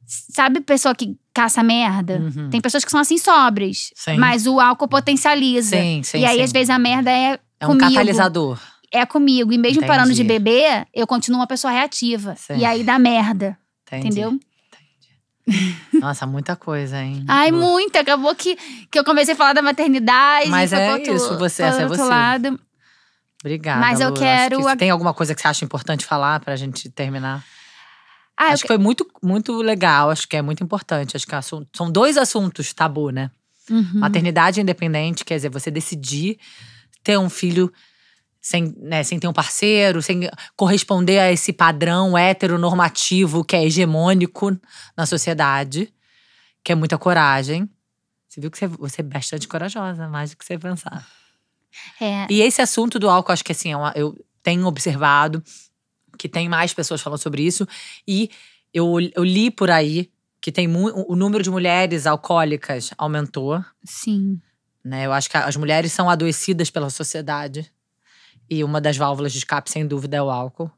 Sabe pessoa que caça merda? Tem pessoas que são assim sóbrias. Sim. Mas o álcool potencializa. Sim, e aí, às vezes, a merda é comigo. Um catalisador. É comigo. E mesmo parando de beber, eu continuo uma pessoa reativa. E aí dá merda. Entendeu? Entendi. Nossa, muita coisa, hein? Ai, muita. Acabou que eu comecei a falar da maternidade. Mas essa é você. Lado. Obrigada, Mas eu Lu. quero… Tem alguma coisa que você acha importante falar pra gente terminar? Acho que foi muito, muito legal. Acho que é muito importante. Acho que são 2 assuntos tabu, né? Maternidade independente, quer dizer, você decidir ter um filho sem ter um parceiro, sem corresponder a esse padrão heteronormativo que é hegemônico na sociedade, que é muita coragem. Você viu que você é bastante corajosa, mais do que você pensar. E esse assunto do álcool, acho que assim, eu tenho observado que tem mais pessoas falando sobre isso. E eu li por aí que o número de mulheres alcoólicas aumentou. Sim. Né? Eu acho que as mulheres são adoecidas pela sociedade. E uma das válvulas de escape, sem dúvida, é o álcool.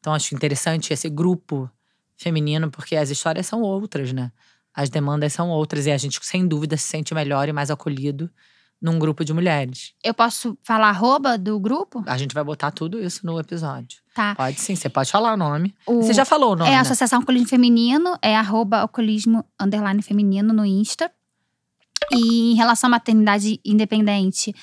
Então, acho interessante esse grupo feminino, porque as histórias são outras, né? As demandas são outras. E a gente, sem dúvida, se sente melhor e mais acolhido num grupo de mulheres. Eu posso falar @ do grupo? A gente vai botar tudo isso no episódio. Tá. Pode sim, você pode falar o nome. Você já falou o nome, É a né? Associação Alcoolismo Feminino, é @alcoolismo_feminino no Insta. E em relação à maternidade independente,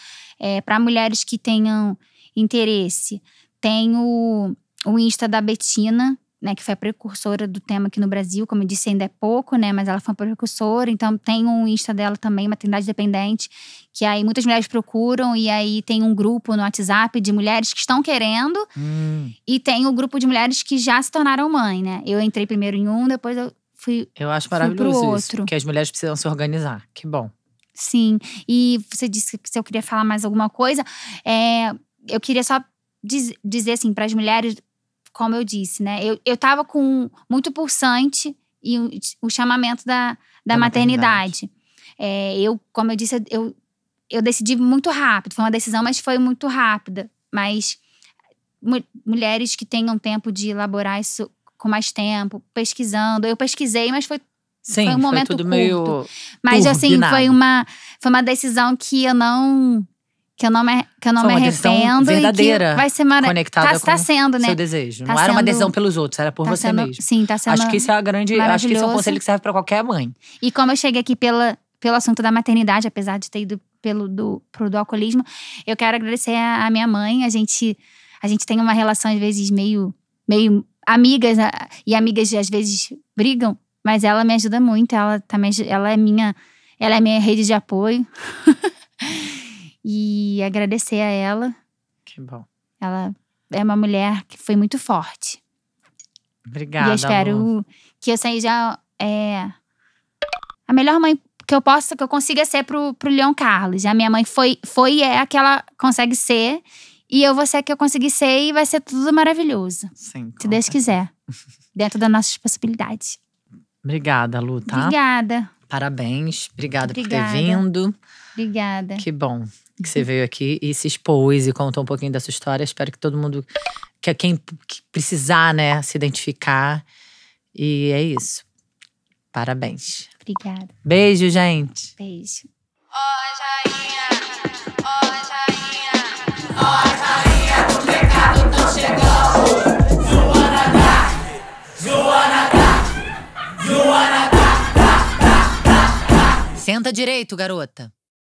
para mulheres que tenham interesse, tem o Insta da Betina, né, que foi a precursora do tema aqui no Brasil. Como eu disse, ainda é pouco, né, mas ela foi uma precursora. Então tem um Insta dela também, Maternidade Dependente, que aí muitas mulheres procuram. E aí tem um grupo no WhatsApp de mulheres que estão querendo. E tem o grupo de mulheres que já se tornaram mãe, né. Eu entrei primeiro em um, depois eu fui Eu acho maravilhoso pro isso, outro. que as mulheres precisam se organizar. Que bom. Sim, e você disse que se eu queria falar mais alguma coisa, eu queria só dizer assim, para as mulheres, como eu disse, né? Eu tava com muito pulsante e o chamamento da maternidade. Como eu disse, eu decidi muito rápido. Foi uma decisão, mas foi muito rápida. Mas mulheres que tenham tempo de elaborar isso com mais tempo, pesquisando. Eu pesquisei, mas foi um momento tudo curto. meio Mas assim, turbinado. foi uma decisão que eu não me decisão arrependo. verdadeira, e que vai ser conectada tá com sendo, né? seu desejo. Tá Não era uma sendo- adesão pelos outros, era por tá você sendo- mesmo. Sim, tá sendo Acho que isso é a grande. Acho que isso é um maravilhoso. conselho que serve pra qualquer mãe. E como eu cheguei aqui pelo assunto da maternidade, apesar de ter ido pro alcoolismo, eu quero agradecer a minha mãe. A gente tem uma relação, às vezes, meio amigas, e amigas às vezes brigam, mas ela me ajuda muito. Ela é minha rede de apoio. E agradecer a ela. Que bom. Ela é uma mulher que foi muito forte. Obrigada, E eu espero Lu. que eu seja a melhor mãe que eu consiga ser pro Leon Carlos. A minha mãe foi e é a que ela consegue ser. E eu vou ser a que eu consegui ser, e vai ser tudo maravilhoso. Sim, Se Deus quiser. Dentro das nossas possibilidades. Obrigada, Lu, tá? Obrigada. Parabéns. Obrigada por ter Obrigada. vindo. Obrigada. Que bom que você veio aqui e se expôs e contou um pouquinho da sua história. Espero que todo mundo, quem precisar, né, se identificar. E é isso. Parabéns. Obrigada. Beijo, gente. Beijo. Senta direito, garota.